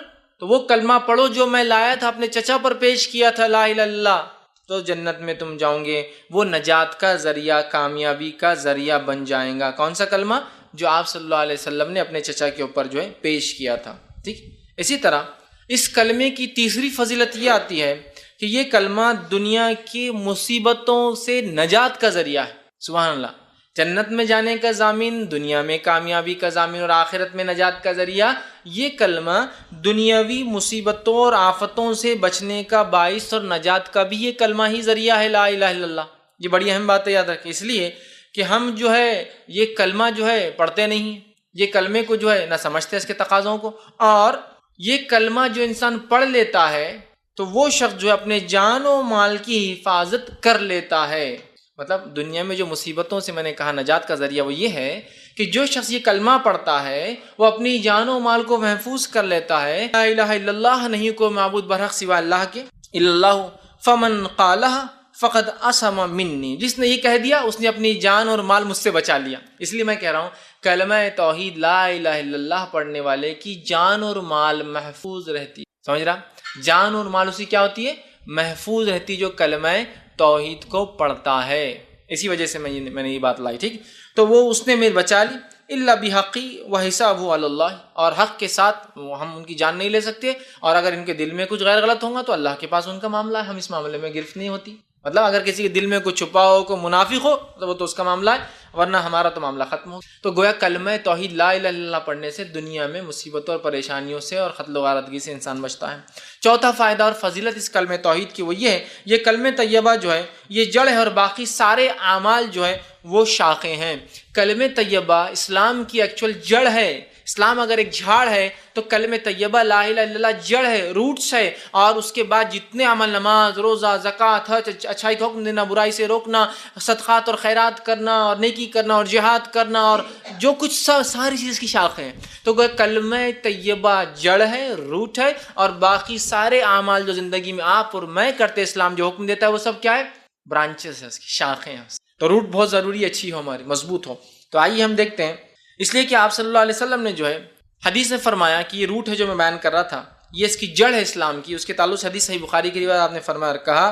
تو وہ کلمہ پڑھو جو میں لایا تھا، اپنے چچا پر پیش کیا تھا لا الہ الا اللہ. تو جنت میں تم جاؤ گے، وہ نجات کا ذریعہ، کامیابی کا ذریعہ بن جائیں گا۔ کون سا کلمہ؟ جو آپ صلی اللہ علیہ وسلم نے اپنے چچا کے اوپر جو ہے پیش کیا تھا، ٹھیک۔ اسی طرح اس کلمے کی تیسری فضیلت یہ آتی ہے کہ یہ کلمہ دنیا کی مصیبتوں سے نجات کا ذریعہ ہے۔ سبحان اللہ، جنت میں جانے کا ضامن، دنیا میں کامیابی کا ضامن اور آخرت میں نجات کا ذریعہ۔ یہ کلمہ دنیاوی مصیبتوں اور آفتوں سے بچنے کا باعث اور نجات کا بھی یہ کلمہ ہی ذریعہ ہے، لا الہ الا اللہ۔ یہ بڑی اہم بات ہے، یاد رکھیں، اس لیے کہ ہم جو ہے یہ کلمہ جو ہے پڑھتے نہیں ہیں، یہ کلمے کو جو ہے نہ سمجھتے اس کے تقاضوں کو، اور یہ کلمہ جو انسان پڑھ لیتا ہے تو وہ شخص جو ہے اپنے جان و مال کی حفاظت کر لیتا ہے۔ مطلب دنیا میں جو مصیبتوں سے میں نے کہا نجات کا ذریعہ وہ یہ ہے کہ جو شخص یہ کلمہ پڑھتا ہے وہ اپنی جان و مال کو محفوظ کر لیتا ہے۔ لا الہ الا اللہ، نہیں کوئی معبود برحق سوا اللہ کے، الا اللہ فمن قالہ فقد عصم منی، جس نے یہ کہہ دیا اس نے اپنی جان اور مال مجھ سے بچا لیا۔ اس لیے میں کہہ رہا ہوں کلمہ توحید لا الہ الا اللہ پڑھنے والے کی جان اور مال محفوظ رہتی ہے۔ سمجھ رہا؟ جان اور مال اسی کیا ہوتی ہے؟ محفوظ رہتی جو کلمہ توحید کو پڑھتا ہے۔ اسی وجہ سے میں نے یہ بات لائی، ٹھیک۔ تو وہ اس نے میرے بچا لی، الا بحقی وحسابہ علی اللہ، اور حق کے ساتھ ہم ان کی جان نہیں لے سکتے، اور اگر ان کے دل میں کچھ غیر غلط ہوگا تو اللہ کے پاس ان کا معاملہ ہے، ہم اس معاملے میں گرفت نہیں ہوتی۔ مطلب اگر کسی کے دل میں کچھ چھپا ہو، کوئی منافق ہو تو وہ تو اس کا معاملہ ہے، ورنہ ہمارا تو معاملہ ختم ہو۔ تو گویا کلمہ توحید لا الہ الا اللہ پڑھنے سے دنیا میں مصیبتوں اور پریشانیوں سے اور قتل و غارتگی سے انسان بچتا ہے۔ چوتھا فائدہ اور فضیلت اس کلمہ توحید کی وہ یہ ہے، یہ کلمہ طیبہ جو ہے یہ جڑ ہے اور باقی سارے اعمال جو ہے وہ شاخیں ہیں۔ کلمہ طیبہ اسلام کی ایکچوئل جڑ ہے۔ اسلام اگر ایک جھاڑ ہے تو کلمہ طیبہ لا الہ الا اللہ جڑ ہے، روٹس ہے، اور اس کے بعد جتنے عمل، نماز، روزہ، زکوٰۃ، حج، اچھائی کا حکم دینا، برائی سے روکنا، صدقات اور خیرات کرنا اور نیکی کرنا اور جہاد کرنا اور جو کچھ ساری چیز کی شاخیں ہیں۔ تو کلمہ طیبہ جڑ ہے، روٹ ہے، اور باقی سارے اعمال جو زندگی میں آپ اور میں کرتے اسلام جو حکم دیتا ہے وہ سب کیا ہے؟ برانچز ہے، اس کی شاخیں ہیں۔ تو روٹ بہت ضروری ہے، اچھی ہو، ہماری مضبوط ہو۔ تو آئیے ہم دیکھتے ہیں، اس لیے کہ آپ صلی اللہ علیہ وسلم نے جو ہے حدیث میں فرمایا کہ یہ روٹ ہے جو میں بیان کر رہا تھا، یہ اس کی جڑ ہے اسلام کی۔ اس کے تعلق سے حدیث صحیح بخاری کی روایت آپ نے فرمایا اور کہا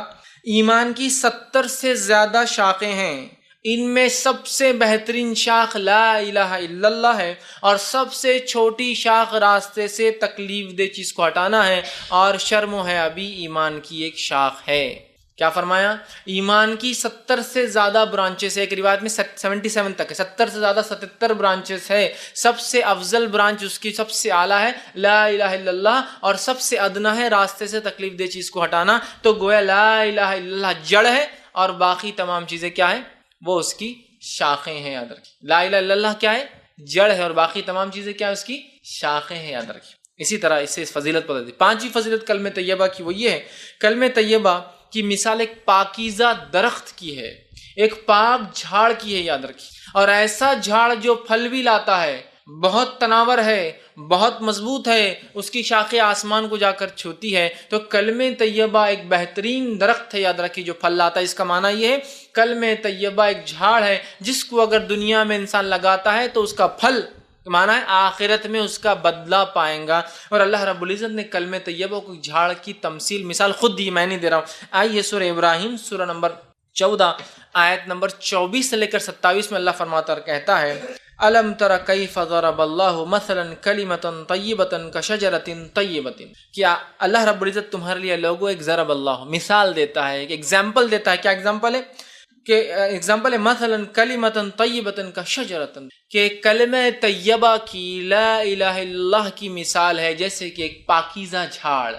ایمان کی 70 سے زیادہ شاخیں ہیں، ان میں سب سے بہترین شاخ لا الہ الا اللہ ہے، اور سب سے چھوٹی شاخ راستے سے تکلیف دہ چیز کو ہٹانا ہے، اور شرم و حیا بھی ایمان کی ایک شاخ ہے۔ کیا فرمایا؟ ایمان کی 70 سے زیادہ برانچز ہے، ایک روایت میں 77 تک ہے، 70 سے زیادہ 77 برانچز ہے۔ سب سے افضل برانچ اس کی سب سے اعلیٰ ہے لا الہ الا اللہ، اور سب سے ادنا ہے راستے سے تکلیف دہ چیز کو ہٹانا۔ تو گویا لا الہ الا اللہ جڑ ہے اور باقی تمام چیزیں کیا ہے؟ وہ اس کی شاخیں ہیں، یاد رکھیں۔ لا الہ الا اللہ کیا ہے؟ جڑ ہے، اور باقی تمام چیزیں کیا ہے؟ اس کی شاخیں ہیں، یاد رکھیں۔ اسی طرح اس سے فضیلت پتہ دی۔ پانچویں فضیلت کلمہ طیبہ کی وہ یہ ہے، کلمہ طیبہ کی مثال ایک پاکیزہ درخت کی ہے، ایک پاک جھاڑ کی ہے، یاد رکھیے، اور ایسا جھاڑ جو پھل بھی لاتا ہے، بہت تناور ہے، بہت مضبوط ہے، اس کی شاخیں آسمان کو جا کر چھوتی ہے۔ تو کلمہ طیبہ ایک بہترین درخت ہے، یاد رکھیے، جو پھل لاتا ہے۔ اس کا معنی یہ ہے کلمہ طیبہ ایک جھاڑ ہے جس کو اگر دنیا میں انسان لگاتا ہے تو اس کا پھل معنی ہے آخرت میں اس کا بدلہ پائیں گا۔ اور اللہ رب العزت نے کلمہ طیبہ کو جھاڑ کی تمثیل، مثال خود دی، میں نہیں دے رہا ہوں۔ آئیے سورہ ابراہیم سورہ نمبر 14 آیت نمبر 24 سے لے کر 27 میں اللہ فرماتا اور کہتا ہے الم تر کیف ضرب اللہ مثلا کلمۃ طیبۃ کشجرۃ طیبۃ۔ کیا اللہ رب العزت تمہارے لیے لوگوں ایک ضرب اللہ مثال دیتا ہے، ایک ایگزامپل دیتا ہے۔ کیا ایگزامپل ہے؟ کہ ایگزامپل ہے مثلا کلمۃ طیبۃ کشجرۃ، کہ کلمہ طیبہ کی لا الہ الا اللہ کی مثال ہے جیسے کہ ایک پاکیزہ جھاڑ،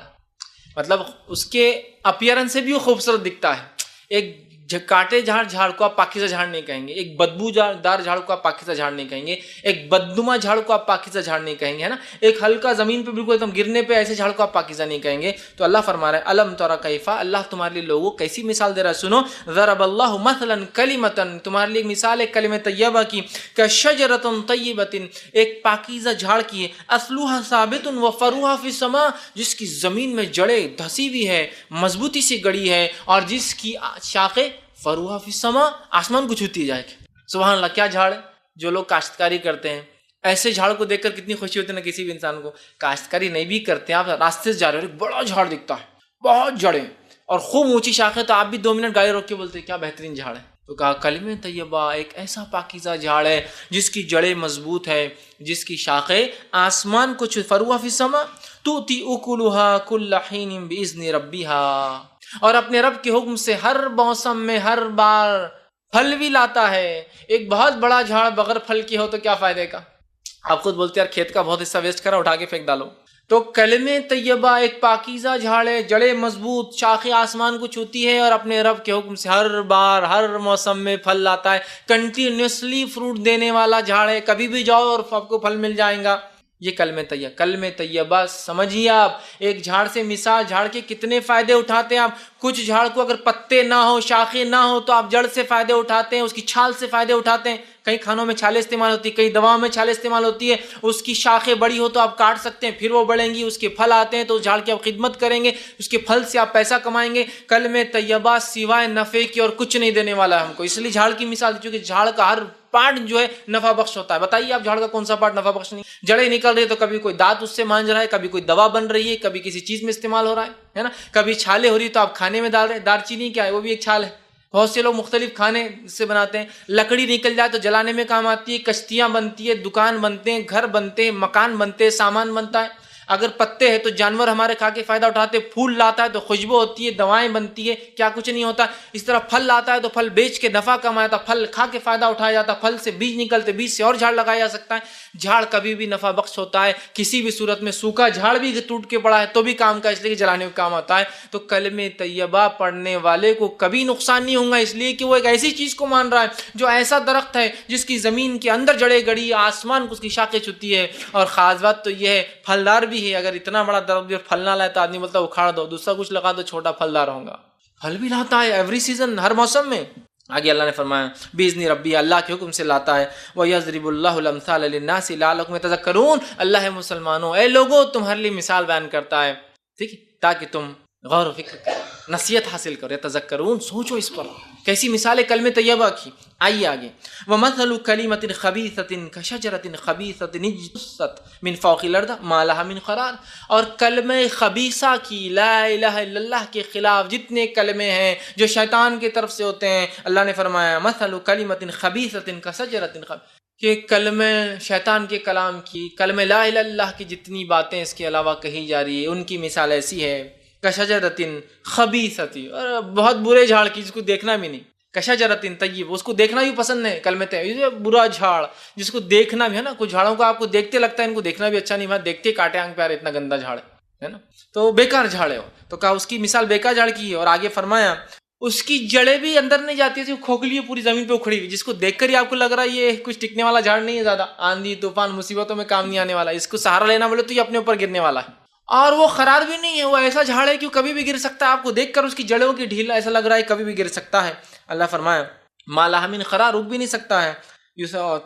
مطلب اس کے اپیرنس سے بھی وہ خوبصورت دکھتا ہے۔ ایک کاٹے جھاڑ کو آپ پاکیزہ جھاڑ نہیں کہیں گے، ایک بدبو دار جھاڑ کو آپ پاکیزہ جھاڑ نہیں کہیں گے، ایک بدنما جھاڑ کو آپ پاکیزہ جھاڑ نہیں کہیں گے، ہے نا، ایک ہلکا زمین پہ بالکل ایک دم گرنے پہ ایسے جھاڑ کو آپ پاکیزہ نہیں کہیں گے۔ تو اللہ فرما رہا ہے الم تر کیف، اللہ تمہارے لیے لوگوں کیسی مثال دے رہا ہے، سنو، ضرب اللہ مثلا کلمۃ، تمہارے لیے مثال ہے کلمہ طیبہ کی، کشجرۃ طیبۃ، ایک پاکیزہ جھاڑ کی ہے، اصلها ثابت وفروها فی السماء، جس کی زمین میں جڑیں دھسی ہوئی ہے، مضبوطی سے گڑی ہے، اور جس کی شاخیں فروہا فی السماء، آسمان کو چھوتی جائے گی۔ سبحان اللہ، کیا جھاڑ ہے! جو لوگ کاشتکاری کرتے ہیں ایسے جھاڑ کو دیکھ کر کتنی خوشی ہوتی ہے نا کسی بھی انسان کو۔ کاشتکاری نہیں بھی کرتے ہیں، آپ راستے سے جا رہے ہو، ایک بڑا جھاڑ دکھتا ہے، بہت جڑیں، اور خوب اونچی شاخیں تو آپ بھی 2 منٹ گاڑی روک کے بولتے کیا بہترین جھاڑ ہے. تو کہا کلمہ طیبہ ایک ایسا پاکیزہ جھاڑ ہے جس کی جڑیں مضبوط ہے، جس کی شاخیں آسمان کو فروع فی السماء تؤتی اکلھا کل حین باذن ربھا، اور اپنے رب کے حکم سے ہر موسم میں ہر بار پھل بھی لاتا ہے. ایک بہت بڑا جھاڑ بغیر پھل کی ہو تو کیا فائدے کا؟ آپ خود بولتے یار کھیت کا بہت حصہ ویسٹ کرا، اٹھا کے پھینک ڈالو. تو کلمہ طیبہ ایک پاکیزہ جھاڑ ہے، جڑیں مضبوط، شاخیں آسمان کو چھوتی ہے اور اپنے رب کے حکم سے ہر بار ہر موسم میں پھل لاتا ہے. کنٹینیوسلی فروٹ دینے والا جھاڑ ہے، کبھی بھی جاؤ اور آپ کو پھل مل جائیں گا. یہ کلمہ طیبہ. کلمہ طیبہ سمجھیے آپ، ایک جھاڑ سے مثال، جھاڑ کے کتنے فائدے اٹھاتے ہیں آپ. کچھ جھاڑ کو اگر پتے نہ ہو، شاخیں نہ ہو تو آپ جڑ سے فائدے اٹھاتے ہیں، اس کی چھال سے فائدے اٹھاتے ہیں. کئی کھانوں میں چھالیں استعمال ہوتی ہے، کئی دواؤں میں چھالیں استعمال ہوتی ہے. اس کی شاخیں بڑی ہو تو آپ کاٹ سکتے ہیں، پھر وہ بڑھیں گی. اس کے پھل آتے ہیں تو اس جھاڑ کی آپ خدمت کریں گے، اس کے پھل سے آپ پیسہ کمائیں گے. کلمہ طیبہ سوائے نفع کی اور کچھ نہیں دینے والا ہے ہم کو. اس لیے جھاڑ کی مثال، چونکہ جھاڑ کا ہر پارٹ جو ہے نفع بخش ہوتا ہے. بتائیے آپ جھاڑ کا کون سا پارٹ نفع بخش نہیں؟ جڑیں نکل رہی ہے تو کبھی کوئی دانت اس سے مانج رہا ہے، کبھی کوئی دوا بن رہی ہے، کبھی کسی چیز میں استعمال ہو رہا ہے نا. کبھی چھالیں ہو رہی تو آپ کھانے میں ڈال رہے ہیں. دار چینی کیا ہے؟ وہ بھی ایک چھال ہے. بہت سے لوگ مختلف کھانے سے بناتے ہیں. لکڑی نکل جائے تو جلانے میں کام آتی ہے، کشتیاں بنتی ہے، دکان بنتے ہیں، گھر بنتے ہیں، مکان بنتے ہیں، سامان بنتا ہے. اگر پتے ہیں تو جانور ہمارے کھا کے فائدہ اٹھاتے ہیں. پھول لاتا ہے تو خوشبو ہوتی ہے، دوائیں بنتی ہے، کیا کچھ نہیں ہوتا. اس طرح پھل لاتا ہے تو پھل بیچ کے نفع کمایا جاتا، پھل کھا کے فائدہ اٹھایا جاتا. پھل سے بیج نکلتے، بیج سے اور جھاڑ لگایا جا سکتا ہے. جھاڑ کبھی بھی نفع بخش ہوتا ہے کسی بھی صورت میں. سوکھا جھاڑ بھی ٹوٹ کے پڑا ہے تو بھی کام کا، اس لیے کہ جلانے میں کام آتا ہے. تو کلمہ طیبہ پڑھنے والے کو کبھی نقصان نہیں ہوگا، اس لیے کہ وہ ایک ایسی چیز کو مان رہا ہے جو ایسا درخت ہے جس کی زمین کے اندر جڑیں گڑی، آسمان کو اس کی شاخیں چھوتی ہے. اور خاص بات تو یہ ہے پھلدار بھی ہے. اگر اتنا بڑا درخت بھی پھل نہ لائے تو آدمی بولتا ہے اکھاڑ دو، دوسرا کچھ لگا دو، چھوٹا پھلدار ہوگا. پھل بھی لاتا ہے ایوری سیزن، ہر موسم میں. آگے اللہ نے فرمایا باذن ربی، اللہ کے حکم سے لاتا ہے. وَيَضْرِبُ اللَّهُ الْأَمْثَالَ لِلنَّاسِ لَعَلَّكُمْ يَتَذَكَّرُونَ، اللہ مسلمانوں، اے لوگوں تمہارے لیے مثال بیان کرتا ہے، ٹھیک ہے، تاکہ تم غور و فکر کرو، نصیحت حاصل کرو. یتذکرون، سوچو اس پر. کیسی مثال ہے کلمہ طیبہ کی؟ آئیے آگے. وَمَثَلُ كَلِمَةٍ خَبِيثَةٍ كَشَجَرَةٍ خَبِيثَةٍ اجْتُثَّتْ مِنْ فَوْقِ الْأَرْضِ مَا لَهَا مِنْ قَرَارٍ. اور کلمہ خبیثہ کی، لا الہ الا اللہ کے خلاف جتنے کلمے ہیں جو شیطان کی طرف سے ہوتے ہیں، اللہ نے فرمایا مَثَلُ كَلِمَةٍ خَبِيثَةٍ كَشَجَرَةٍ کہ کلمہ شیطان کے کلام کی، کلمہ لا الہ الا اللہ کی جتنی باتیں اس کے علاوہ کہی جا رہی ہے، ان کی مثال ایسی ہے کشجرۃ خبیثۃ، اور بہت برے جھاڑ کی، جس کو دیکھنا بھی نہیں. کشجرۃ طیب، اس کو دیکھنا بھی پسند ہے. کلمہ طیب برا جھاڑ جس کو دیکھنا بھی ہے نا. کچھ جھاڑوں کو آپ کو دیکھتے لگتا ہے ان کو دیکھنا بھی اچھا نہیں، میں دیکھتے کاٹے آنکھ پہ آ رہے، اتنا گندا جھاڑ ہے نا. تو بیکار جھاڑ ہے وہ. تو کہا اس کی مثال بیکار جھاڑ کی ہے. اور آگے فرمایا اس کی جڑیں بھی اندر نہیں جاتی ہے، کھوکھلی پوری زمین پہ اکھڑی ہوئی، جس کو دیکھ کر ہی آپ کو لگ رہا ہے یہ کچھ ٹکنے والا جھاڑ نہیں ہے، زیادہ آندھی طوفان مصیبتوں میں کام نہیں آنے والا، اس کو سہارا لینا بولے تو یہ اپنے اوپر گرنے والا ہے. اور وہ خرار بھی نہیں ہے، وہ ایسا جھاڑ ہے کہ کبھی بھی گر سکتا ہے. آپ کو دیکھ کر اس کی جڑوں کی ڈھیل ایسا لگ رہا ہے کبھی بھی گر سکتا ہے. اللہ فرمایا ما لہا من قرار، رک بھی نہیں سکتا ہے.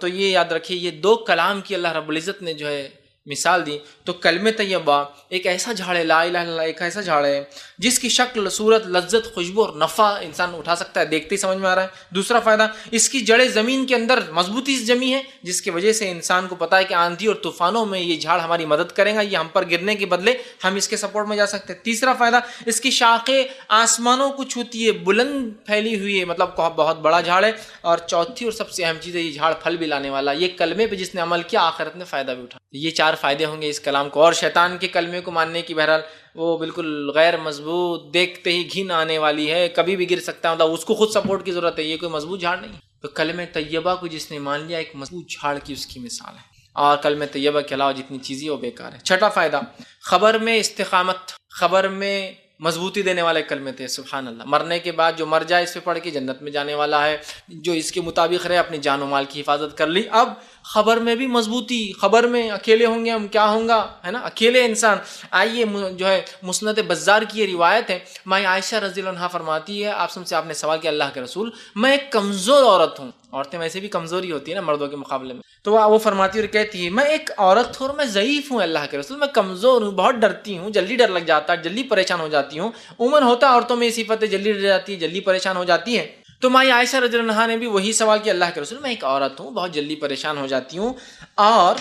تو یہ یاد رکھیے، یہ 2 کلام کی اللہ رب العزت نے جو ہے مثال دی. تو کلمہ طیبہ ایک ایسا جھاڑ ہے، لا الہ الا اللہ ایک ایسا جھاڑ ہے جس کی شکل، صورت، لذت، خوشبو اور نفع انسان اٹھا سکتا ہے، دیکھتے ہی سمجھ میں آ رہا ہے. دوسرا فائدہ، اس کی جڑیں زمین کے اندر مضبوطی سے جمی ہے، جس کی وجہ سے انسان کو پتا ہے کہ آندھی اور طوفانوں میں یہ جھاڑ ہماری مدد کرے گا، یہ ہم پر گرنے کے بدلے ہم اس کے سپورٹ میں جا سکتے ہیں. تیسرا فائدہ، اس کی شاخیں آسمانوں کو چھوتی ہے، بلند پھیلی ہوئی ہے، مطلب بہت بڑا جھاڑ ہے. اور چوتھی اور سب سے اہم چیز ہے، یہ جھاڑ پھل بھی لانے والا. یہ کلمے پہ جس نے عمل کیا آخرت میں فائدہ بھی اٹھا. یہ 4 فائدے ہوں گے اس کلام کو. اور شیطان کے کلمے کو ماننے کی بہرحال وہ بالکل غیر مضبوط، دیکھتے ہی گھن آنے والی ہے، کبھی بھی گر سکتا ہے، مطلب اس کو خود سپورٹ کی ضرورت ہے، یہ کوئی مضبوط جھاڑ نہیں. تو کلمہ طیبہ کو جس نے مان لیا ایک مضبوط جھاڑ کی اس کی مثال ہے. اور کلمہ طیبہ کے علاوہ جتنی چیزیں وہ بیکار ہے. چھٹا فائدہ، خبر میں استقامت، خبر میں مضبوطی دینے والے کلمے تھے. سبحان اللہ، مرنے کے بعد جو مر جائے اس پہ پڑھ کے جنت میں جانے والا ہے، جو اس کے مطابق رہے اپنی جان و مال کی حفاظت کر لی. اب خبر میں بھی مضبوطی، خبر میں اکیلے ہوں گے ہم، کیا ہوں گا، ہے نا، اکیلے انسان. آئیے جو ہے مسند بزار کی یہ روایت ہے، ماں عائشہ رضی اللہ عنہا فرماتی ہے، آپ سے آپ نے سوال کیا اللہ کے رسول، میں ایک کمزور عورت ہوں. عورتیں ویسے بھی کمزوری ہوتی ہے نا مردوں کے مقابلے میں. تو وہ فرماتی اور کہتی ہے میں ایک عورت ہوں اور میں ضعیف ہوں اللہ کے رسول، میں کمزور ہوں، بہت ڈرتی ہوں، جلدی ڈر لگ جاتا ہے، جلدی پریشان ہو جاتی ہوں. عموماً ہوتا ہے عورتوں میں یہ صفت ہے، جلدی ڈر جاتی ہے، جلدی پریشان ہو جاتی ہے. تو ماں عائشہ رضی اللہ عنہا نے بھی وہی سوال کیا اللہ کے رسول، میں ایک عورت ہوں، بہت جلدی پریشان ہو جاتی ہوں، اور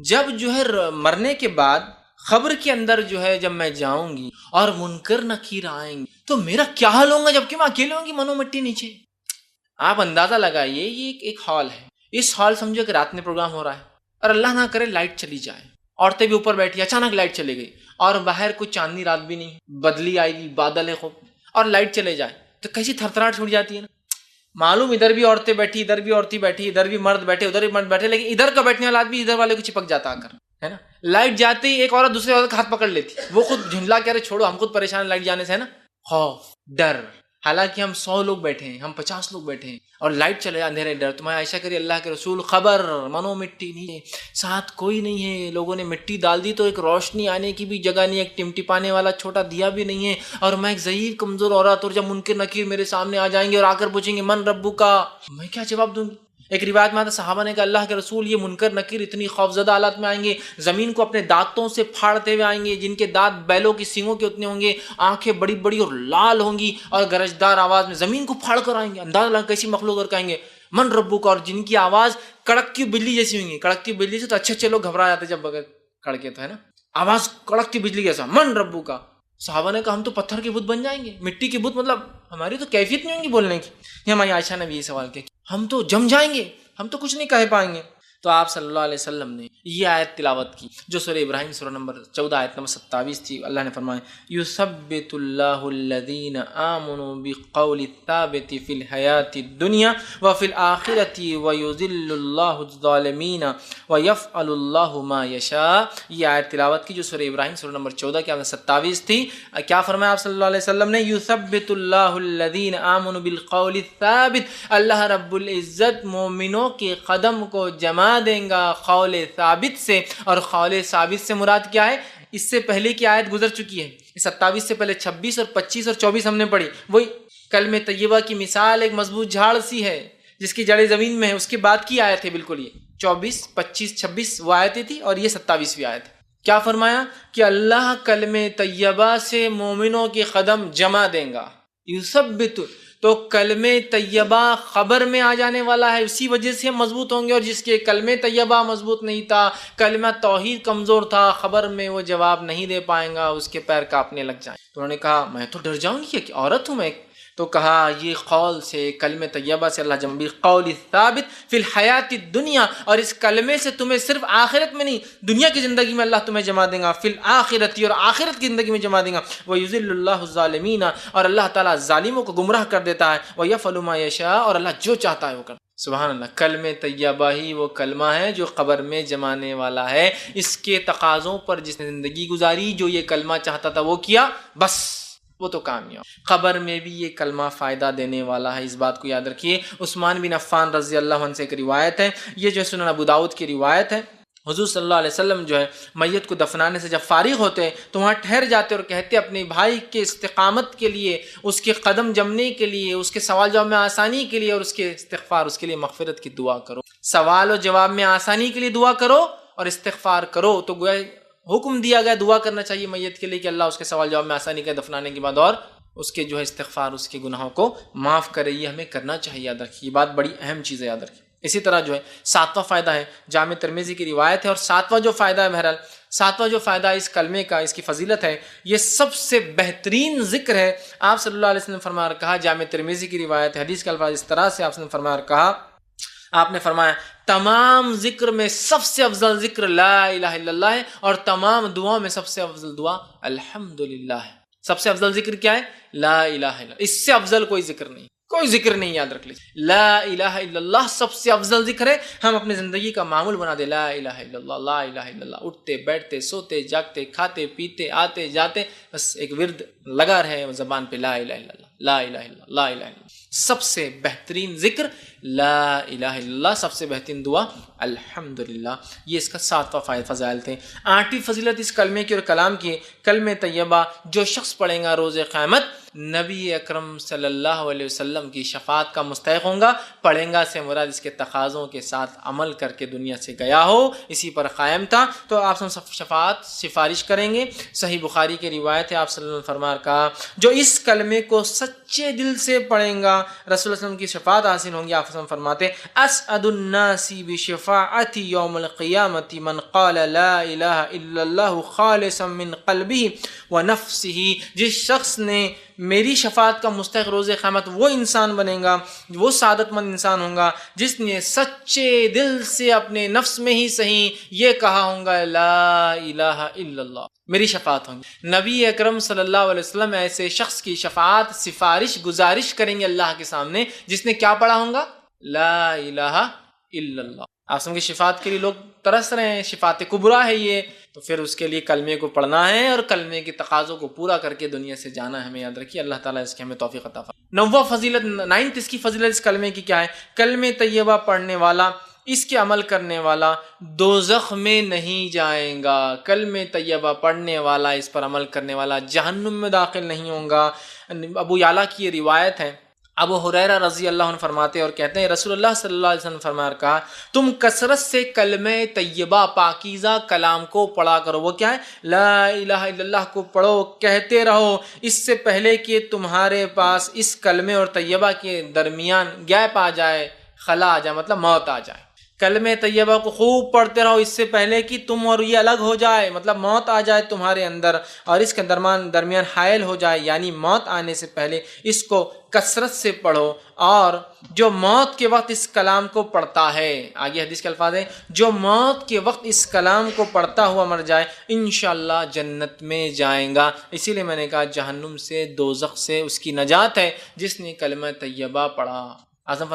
جب جو ہے مرنے کے بعد خبر کے اندر جو ہے جب میں جاؤں گی اور منکر نکیر آئیں گے تو میرا کیا حال ہوگا جبکہ میں اکیلے ہوں گی منو مٹی نیچے. آپ اندازہ لگائیے یہ ایک ہال ہے. اس ہال سمجھو کہ رات میں پروگرام ہو رہا ہے اور اللہ نہ کرے لائٹ چلی جائے, عورتیں بھی اوپر بیٹھی, اچانک لائٹ چلے گئی اور باہر کوئی چاندنی رات بھی نہیں, بدلی آئے گی, بادل ہے خوب, اور لائٹ چلے جائے تو کیسی تھرتھراہٹ چھوٹ جاتی ہے نا. معلوم ادھر بھی عورتیں بیٹھی, ادھر بھی عورتیں بیٹھی, ادھر بھی مرد بیٹھے, ادھر بھی مرد بیٹھے, لیکن ادھر کا بیٹھنے والا آدمی ادھر والے کو چپک جاتا آ کر, ہے نا. لائٹ جاتے ہی ایک عورت دوسرے عورت کا ہاتھ پکڑ لیتی, وہ خود جھنڈلا کہہ رہے چھوڑو ہم خود پریشان لائٹ جانے سے, ہے نا. خوف, ڈر, حالانکہ ہم 100 لوگ بیٹھے ہیں, ہم 50 لوگ بیٹھے ہیں اور لائٹ چلے اندھیرے, ڈر. تمہیں عائشہ کری اللہ کے رسول خبر منو مٹی نہیں ہے, ساتھ کوئی نہیں ہے, لوگوں نے مٹی ڈال دی تو ایک روشنی آنے کی بھی جگہ نہیں ہے, ایک ٹمٹپانے والا چھوٹا دیا بھی نہیں ہے, اور میں ایک ضعیف کمزور عورت, اور جب منکر نکیر میرے سامنے آ جائیں گے اور آ کر پوچھیں گے من ربو کا, میں کیا جواب دوں گی. ایک روایت میں آتا صحابہ نے کہا اللہ کے رسول یہ منکر نکیر اتنی خوفزدہ حالت میں آئیں گے, زمین کو اپنے دانتوں سے پھاڑتے ہوئے آئیں گے, جن کے دانت بیلوں کی سینگوں کے اتنے ہوں گے, آنکھیں بڑی بڑی اور لال ہوں گی, اور گرجدار آواز میں زمین کو پھاڑ کر آئیں گے. اندازہ لگا کیسی مخلوق, اور کہیں گے من ربو کا, اور جن کی آواز کڑکتی بجلی جیسی ہوئی گی. کڑکتی بجلی سے تو اچھے لوگ گھبرا جاتے جب بغیر کڑکے, تو ہے نا, آواز کڑکتی بجلی جیسا, من ربو کا. صحابہ نے کہا ہم تو پتھر کے بت بن جائیں گے, مٹی کے بت, مطلب ہماری تو کیفیت نہیں ہوگی بولنے کی. یہ ہماری عائشہ نے بھی یہ سوال کیا, ہم تو جم جائیں گے, ہم تو کچھ نہیں کہہ پائیں گے. تو آپ صلی اللہ علیہ وسلم نے یہ آیت تلاوت کی جو سورہ ابراہیم سورہ نمبر 14 آیت نمبر 27 تھی. اللہ نے فرمایا یثبت اللہ الذین آمنوا بالقول الثابت فی الحیاۃ الدنیا وفی الآخرۃ ویذل اللہ الظالمین ویفعل اللہ ما یشاء. یہ آیت تلاوت کی جو سورہ ابراہیم سورہ نمبر 14 کی آیت 27 تھی. کیا فرمایا آپ صلی اللہ علیہ وسلم نے, یثبت اللہ الذین آمنوا بالقول الثابت, اللہ رب العزت مومنوں کے قدم کو جما دیں گا قول ثابت سے. اور قول ثابت سے مراد کیا ہے, اس سے پہلے کی آیت گزر چکی ہے, 27 سے پہلے 26 اور 25 اور 24 ہم نے پڑھی. وہی کلمہ طیبہ کی مثال ایک مضبوط جھاڑ سی ہے جس کی جڑیں زمین میں ہے, اس کے بعد کی آیت ہے بالکل یہ 24 25 26 وہ آیتیں تھی, اور یہ 27ویں آیت ہے. کیا فرمایا کہ اللہ کلمہ طیبہ سے مومنوں کے قدم جما دیں گا. یثبت, تو کلمہ طیبہ خبر میں آ جانے والا ہے, اسی وجہ سے ہم مضبوط ہوں گے. اور جس کے کلمہ طیبہ مضبوط نہیں تھا, کلمہ توحید کمزور تھا, خبر میں وہ جواب نہیں دے پائیں گا, اس کے پیر کانپنے لگ جائیں. تو انہوں نے کہا میں تو ڈر جاؤں گی کہ عورت ہوں میں. تو کہا یہ قول سے, کلمہ طیبہ سے اللہ جمع بالقول ثابت فی الحیات الدنیا, اور اس کلمے سے تمہیں صرف آخرت میں نہیں دنیا کی زندگی میں اللہ تمہیں جمع دیں گا, فی الآخرۃ, اور آخرت کی زندگی میں جمع دیں گا, ویذل اللہ الظالمین, اور اللہ تعالیٰ ظالموں کو گمراہ کر دیتا ہے, ویفعل ما یشاء, اور اللہ جو چاہتا ہے وہ کرتا. سبحان اللہ. کلمہ طیبہ ہی وہ کلمہ ہے جو قبر میں جمانے والا ہے. اس کے تقاضوں پر جس نے زندگی گزاری, جو یہ کلمہ چاہتا تھا وہ کیا, بس وہ تو کامیاب. قبر میں بھی یہ کلمہ فائدہ دینے والا ہے, اس بات کو یاد رکھیے. عثمان بن عفان رضی اللہ عنہ سے ایک روایت ہے, یہ جو سنن ابو داؤد کی روایت ہے, حضور صلی اللہ علیہ وسلم جو ہے میت کو دفنانے سے جب فارغ ہوتے ہیں تو وہاں ٹھہر جاتے اور کہتے اپنے بھائی کے استقامت کے لیے, اس کے قدم جمنے کے لیے, اس کے سوال جواب میں آسانی کے لیے, اور اس کے استغفار, اس کے لیے مغفرت کی دعا کرو. سوال و جواب میں آسانی کے لیے دعا کرو اور استغفار کرو. تو گویا حکم دیا گیا دعا کرنا چاہیے میت کے لیے کہ اللہ اس کے سوال جواب میں آسانی کرے دفنانے کے بعد, اور اس کے جو ہے استغفار, اس کے گناہوں کو معاف کرے. یہ ہمیں کرنا چاہیے, یاد رکھیے, یہ بات بڑی اہم چیز ہے, یاد رکھیے. اسی طرح جو ہے 7واں فائدہ ہے, جامع ترمذی کی روایت ہے, اور 7واں جو فائدہ ہے, بہرحال 7واں جو فائدہ ہے اس کلمے کا, اس کی فضیلت ہے, یہ سب سے بہترین ذکر ہے. آپ صلی اللہ علیہ وسلم نے فرمایا کہا, جامع ترمذی کی روایت ہے, حدیث کا الفاظ اس طرح سے آپ نے فرمایا کہا, آپ نے فرمایا تمام ذکر میں سب سے افضل ذکر لا الہ الا اللہ ہے, اور تمام دعاؤں میں سب سے افضل دعا الحمدللہ ہے. سب سے افضل ذکر کیا ہے, لا الہ الا اللہ. اس سے افضل کوئی ذکر نہیں, کوئی ذکر نہیں, یاد رکھ لیجیے. لا الہ الا اللہ سب سے افضل ذکر ہے. ہم اپنی زندگی کا معمول بنا دیں, لا الہ الا اللہ, لا الہ الا اللہ, اٹھتے بیٹھتے سوتے جاگتے کھاتے پیتے آتے جاتے, بس ایک ورد لگا رہے زبان پہ, لا الہ الا اللہ, لا الہ الا اللہ, لا الہ الا اللہ. سب سے بہترین ذکر لا الہ الا اللہ, سب سے بہترین دعا الحمدللہ. یہ اس کا 7واں فضائل تھے. 8ویں فضیلت اس کلمے کی اور کلام کی, کلمہ طیبہ جو شخص پڑھے گا روز قیامت نبی اکرم صلی اللہ علیہ وسلم کی شفاعت کا مستحق ہوں گا. پڑھیں گا سے مراد اس کے تقاضوں کے ساتھ عمل کر کے دنیا سے گیا ہو, اسی پر قائم تھا, تو آپ شفاعت سفارش کریں گے. صحیح بخاری کی روایت ہے, آپ صلی اللہ علیہ وسلم فرما کہا جو اس کلمے کو سچے دل سے پڑھیں گا رسول اللہ علیہ وسلم کی شفاعت حاصل ہوں گی۔ آپ فرماتے اسعد الناس بشفاعتی یوم القیامت من قال لا الہ الا اللہ خالصا من قلبہ ونفسہ، جس شخص نے میری شفاعت کا مستحق روز قیامت وہ انسان بنے گا، وہ سعادت مند انسان ہوگا جس نے سچے دل سے اپنے نفس میں ہی صحیح یہ کہا ہوگا لا الہ الا اللہ، میری شفاعت ہوگی۔ نبی اکرم صلی اللہ علیہ وسلم ایسے شخص کی شفاعت سفارش گزارش کریں گے اللہ کے سامنے جس نے کیا پڑھا ہوگا لا الہ الا اللہ۔ آپ سب کی شفاعت کے لیے لوگ ترس رہے ہیں، شفاعت کبریٰ ہے یہ، تو پھر اس کے لیے کلمے کو پڑھنا ہے اور کلمے کے تقاضوں کو پورا کر کے دنیا سے جانا ہے۔ ہمیں یاد رکھیے، اللہ تعالیٰ اس کی ہمیں توفیق عطا فرمائے۔ نوواں فضیلت، 9 اس کی فضیلت اس کلمے کی کیا ہے؟ کلمہ طیبہ پڑھنے والا، اس کے عمل کرنے والا دوزخ میں نہیں جائیں گا۔ کلمہ طیبہ پڑھنے والا، اس پر عمل کرنے والا جہنم میں داخل نہیں ہوگا۔ ابو یعلیٰ کی یہ روایت ہے، ابو ہریرہ رضی اللہ عنہ فرماتے اور کہتے ہیں رسول اللہ صلی اللہ علیہ وسلم فرمایا کہا تم کثرت سے کلمہ طیبہ پاکیزہ کلام کو پڑھا کرو۔ وہ کیا ہے؟ لا الہ الا اللہ کو پڑھو، کہتے رہو، اس سے پہلے کہ تمہارے پاس اس کلمے اور طیبہ کے درمیان گیپ آ جائے، خلا آ جائے، مطلب موت آ جائے۔ کلمہ طیبہ کو خوب پڑھتے رہو اس سے پہلے کہ تم اور یہ الگ ہو جائے، مطلب موت آ جائے تمہارے اندر اور اس کے درمیان حائل ہو جائے، یعنی موت آنے سے پہلے اس کو کثرت سے پڑھو۔ اور جو موت کے وقت اس کلام کو پڑھتا ہے، آگے حدیث کے الفاظ ہیں، جو موت کے وقت اس کلام کو پڑھتا ہوا مر جائے انشاءاللہ جنت میں جائیں گا۔ اسی لیے میں نے کہا جہنم سے، دوزخ سے اس کی نجات ہے جس نے کلمہ طیبہ پڑھا۔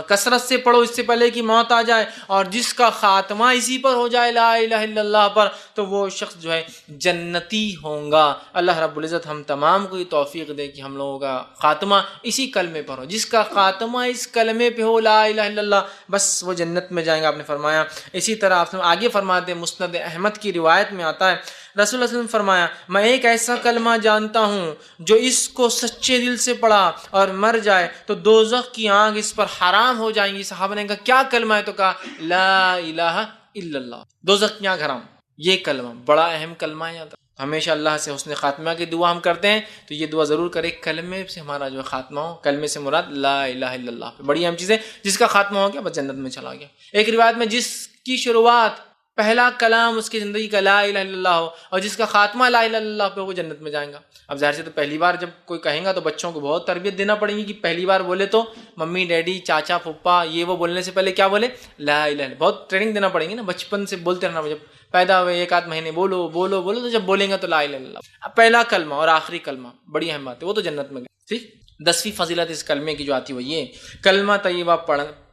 کثرت سے پڑھو اس سے پہلے کہ موت آ جائے، اور جس کا خاتمہ اسی پر ہو جائے لا الہ الا اللہ پر، تو وہ شخص جو ہے جنتی ہوں گا۔ اللہ رب العزت ہم تمام کو یہ توفیق دے کہ ہم لوگوں کا خاتمہ اسی کلمے پر ہو۔ جس کا خاتمہ اس کلمے پہ ہو لا الہ الا اللہ، بس وہ جنت میں جائیں گا، آپ نے فرمایا۔ اسی طرح آپ آگے فرماتے ہیں، مسند احمد کی روایت میں آتا ہے رسول اللہ صلی اللہ علیہ وسلم فرمایا میں ایک ایسا کلمہ جانتا ہوں جو اس کو سچے دل سے پڑھا اور مر جائے تو دوزخ کی آنکھ اس پر حرام ہو جائیں گی۔ صحابہ نے کہا کیا کلمہ ہے؟ تو کہا لا الہ الا اللہ، دوزخ کی آنکھ حرام۔ یہ کلمہ بڑا اہم کلمہ ہے، ہمیشہ اللہ سے حسن خاتمہ کی دعا ہم کرتے ہیں تو یہ دعا ضرور کریں، کلمے سے ہمارا جو خاتمہ ہو، کلمے سے مراد لا الہ الا اللہ پہ، بڑی اہم چیز ہے۔ جس کا خاتمہ ہو گیا بس جنت میں چلا گیا۔ ایک روایت میں جس کی شروعات پہلا کلام اس کی زندگی کا لا الہ الا اللہ ہو اور جس کا خاتمہ لا الہ الا اللہ پہ، وہ جنت میں جائیں گا۔ اب ظاہر سے تو پہلی بار جب کوئی کہیں گا تو بچوں کو بہت تربیت دینا پڑے گی کہ پہلی بار بولے تو ممی ڈیڈی چاچا پھپھا یہ وہ بولنے سے پہلے کیا بولے؟ لا الہ الا اللہ۔ بہت ٹریننگ دینا پڑے گی نا، بچپن سے بولتے رہنا، جب پیدا ہوئے 1 آدھ مہینے بولو بولو بولو، تو جب بولیں گا تو لا الہ الا اللہ پہلا کلمہ اور آخری کلمہ، بڑی اہم بات ہے، وہ تو جنت میں گئے۔ ٹھیک، 10ویں فضیلت اس کلمے کی جو آتی ہے وہ یہ، کلمہ طیبہ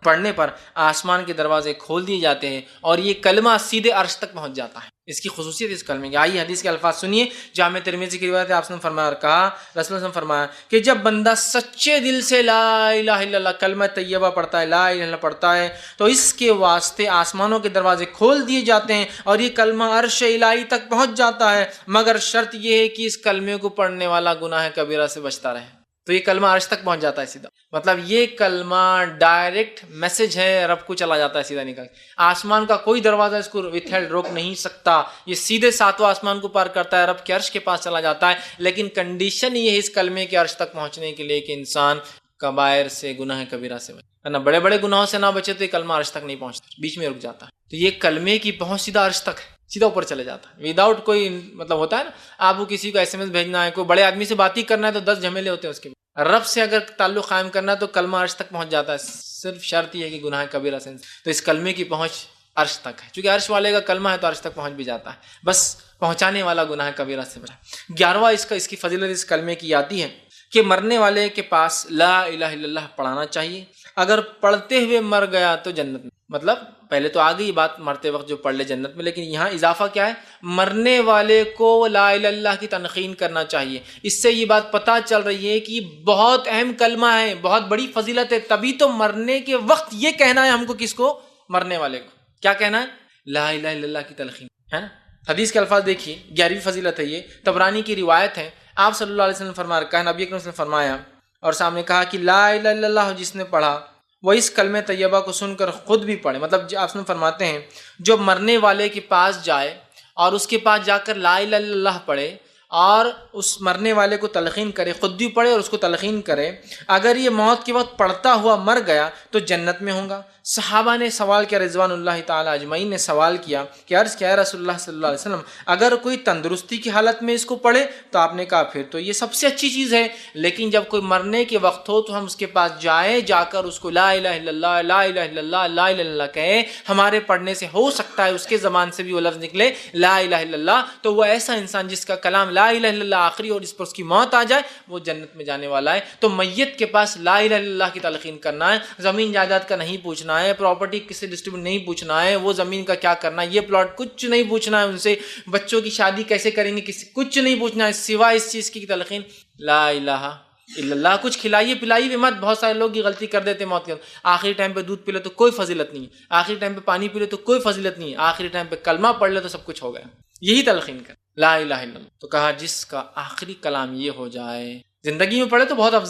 پڑھنے پر آسمان کے دروازے کھول دیے جاتے ہیں اور یہ کلمہ سیدھے عرش تک پہنچ جاتا ہے۔ اس کی خصوصیت اس کلمے کی، آئیے حدیث کے الفاظ سنیے۔ جامع ترمذی کی روایت ہے، آپ نے فرمایا اور کہا رسول اللہ نے فرمایا کہ جب بندہ سچے دل سے لا الہ الا اللہ کلمہ طیبہ پڑھتا ہے، لا الہ الا اللہ پڑھتا ہے، تو اس کے واسطے آسمانوں کے دروازے کھول دیے جاتے ہیں اور یہ کلمہ عرش الہی تک پہنچ جاتا ہے، مگر شرط یہ ہے کہ اس کلمے کو پڑھنے والا گناہ کبیرہ سے بچتا رہے۔ تو یہ کلمہ عرش تک پہنچ جاتا ہے سیدھا، مطلب یہ کلمہ ڈائریکٹ میسج ہے، رب کو چلا جاتا ہے سیدھا نکل۔ آسمان کا کوئی دروازہ اس کو وتھ ہیلڈ روک نہیں سکتا، یہ سیدھے 7واں آسمان کو پار کرتا ہے، رب کے عرش کے پاس چلا جاتا ہے۔ لیکن کنڈیشن یہ ہے اس کلمے کے عرش تک پہنچنے کے لیے کہ انسان کبائر سے، گناہ کبیرہ سے بچے، نہ بڑے بڑے گناہوں سے نہ بچے تو یہ کلمہ عرش تک نہیں پہنچتا، بیچ میں رک جاتا ہے۔ تو یہ کلمے کی پہنچ سیدھا عرش تک ہے، سیدھا اوپر چلے جاتا ہے، وداؤٹ کوئی مطلب ہوتا ہے نا، آپ کو کسی کو SMS بھیجنا ہے، کوئی بڑے آدمی سے بات ہی کرنا ہے تو 10 جھمیلے ہوتے ہیں اس کے۔ رب سے اگر تعلق قائم کرنا ہے تو کلمہ عرش تک پہنچ جاتا ہے، صرف شرط یہ ہے کہ گناہ کبیرہ سے، تو اس کلمے کی پہنچ عرش تک ہے، چونکہ عرش والے کا کلمہ ہے تو عرش تک پہنچ بھی جاتا ہے، بس پہنچانے والا گناہ کبیرہ سے بچا۔ 11واں اس کی فضیلت اس کلمے کی آتی ہے کہ مرنے والے کے پاس لا الہ الا اللہ پڑھانا چاہیے، اگر پڑھتے ہوئے مر گیا تو جنت میں، مطلب پہلے تو آ گئی بات مرتے وقت جو پڑھ لے جنت میں، لیکن یہاں اضافہ کیا ہے؟ مرنے والے کو لا الہ الا اللہ کی تلقین کرنا چاہیے۔ اس سے یہ بات پتہ چل رہی ہے کہ یہ بہت اہم کلمہ ہے، بہت بڑی فضیلت ہے، تبھی تو مرنے کے وقت یہ کہنا ہے ہم کو، کس کو؟ مرنے والے کو کیا کہنا ہے؟ لا الہ الا اللہ کی تلقین، ہے نا۔ حدیث کے الفاظ دیکھیے، 11ویں فضیلت ہے یہ، طبرانی کی روایت ہے، آپ صلی اللہ علیہ وسلم فرمایا، کہا نبی اکرم صلی اللہ علیہ وسلم فرمایا اور سامنے کہا کہ لا الہ الا اللہ جس نے پڑھا وہ اس کلمہ طیبہ کو سن کر خود بھی پڑھے، مطلب آپ نے فرماتے ہیں جو مرنے والے کے پاس جائے اور اس کے پاس جا کر لا الہ الا اللہ پڑھے اور اس مرنے والے کو تلقین کرے، خود بھی پڑھے اور اس کو تلقین کرے، اگر یہ موت کے وقت پڑھتا ہوا مر گیا تو جنت میں ہوگا۔ صحابہ نے سوال کیا، رضوان اللہ تعالیٰ اجمعین نے سوال کیا کہ عرض کیا ہے رسول اللہ صلی اللہ علیہ وسلم، اگر کوئی تندرستی کی حالت میں اس کو پڑھے تو آپ نے کہا پھر تو یہ سب سے اچھی چیز ہے، لیکن جب کوئی مرنے کے وقت ہو تو ہم اس کے پاس جائیں، جا کر اس کو لا الہ الا اللہ لا الہ الا اللہ لا الہ الا اللہ کہیں، ہمارے پڑھنے سے ہو سکتا ہے اس کے زبان سے بھی وہ لفظ نکلے لا الہ الا اللہ، تو وہ ایسا انسان جس کا کلام لا الہ الا اللہ آخری اور اس پر اس کی موت آ جائے وہ جنت میں جانے والا ہے۔ تو میت کے پاس لا الہ الا اللہ کی تلقین کرنا ہے، زمین جائیداد کا نہیں پوچھنا ہے، پراپرٹی کس سے ڈسٹریبیوٹ نہیں پوچھنا ہے، وہ زمین کا کیا کرنا ہے، یہ پلاٹ کچھ نہیں پوچھنا ہے ان سے، بچوں کی شادی کیسے کریں گے کچھ نہیں پوچھنا ہے سوائے اس چیز کی تلقین لا الہ الا اللہ۔ کچھ کھلائیے پلائیے بھی مت، بہت سارے لوگ یہ غلطی کر دیتے موت کے آخری ٹائم پہ دودھ پی لے تو کوئی فضیلت نہیں ہے، آخری ٹائم پہ پانی پی لے تو کوئی فضیلت نہیں ہے، آخری ٹائم پہ کلمہ پڑھ لے تو سب کچھ ہو گیا، یہی تلقین کر لا الہ الا اللہ۔ تو کہا جس کا آخری کلام یہ ہو جائے، زندگی میں پڑھے تو بہت افضل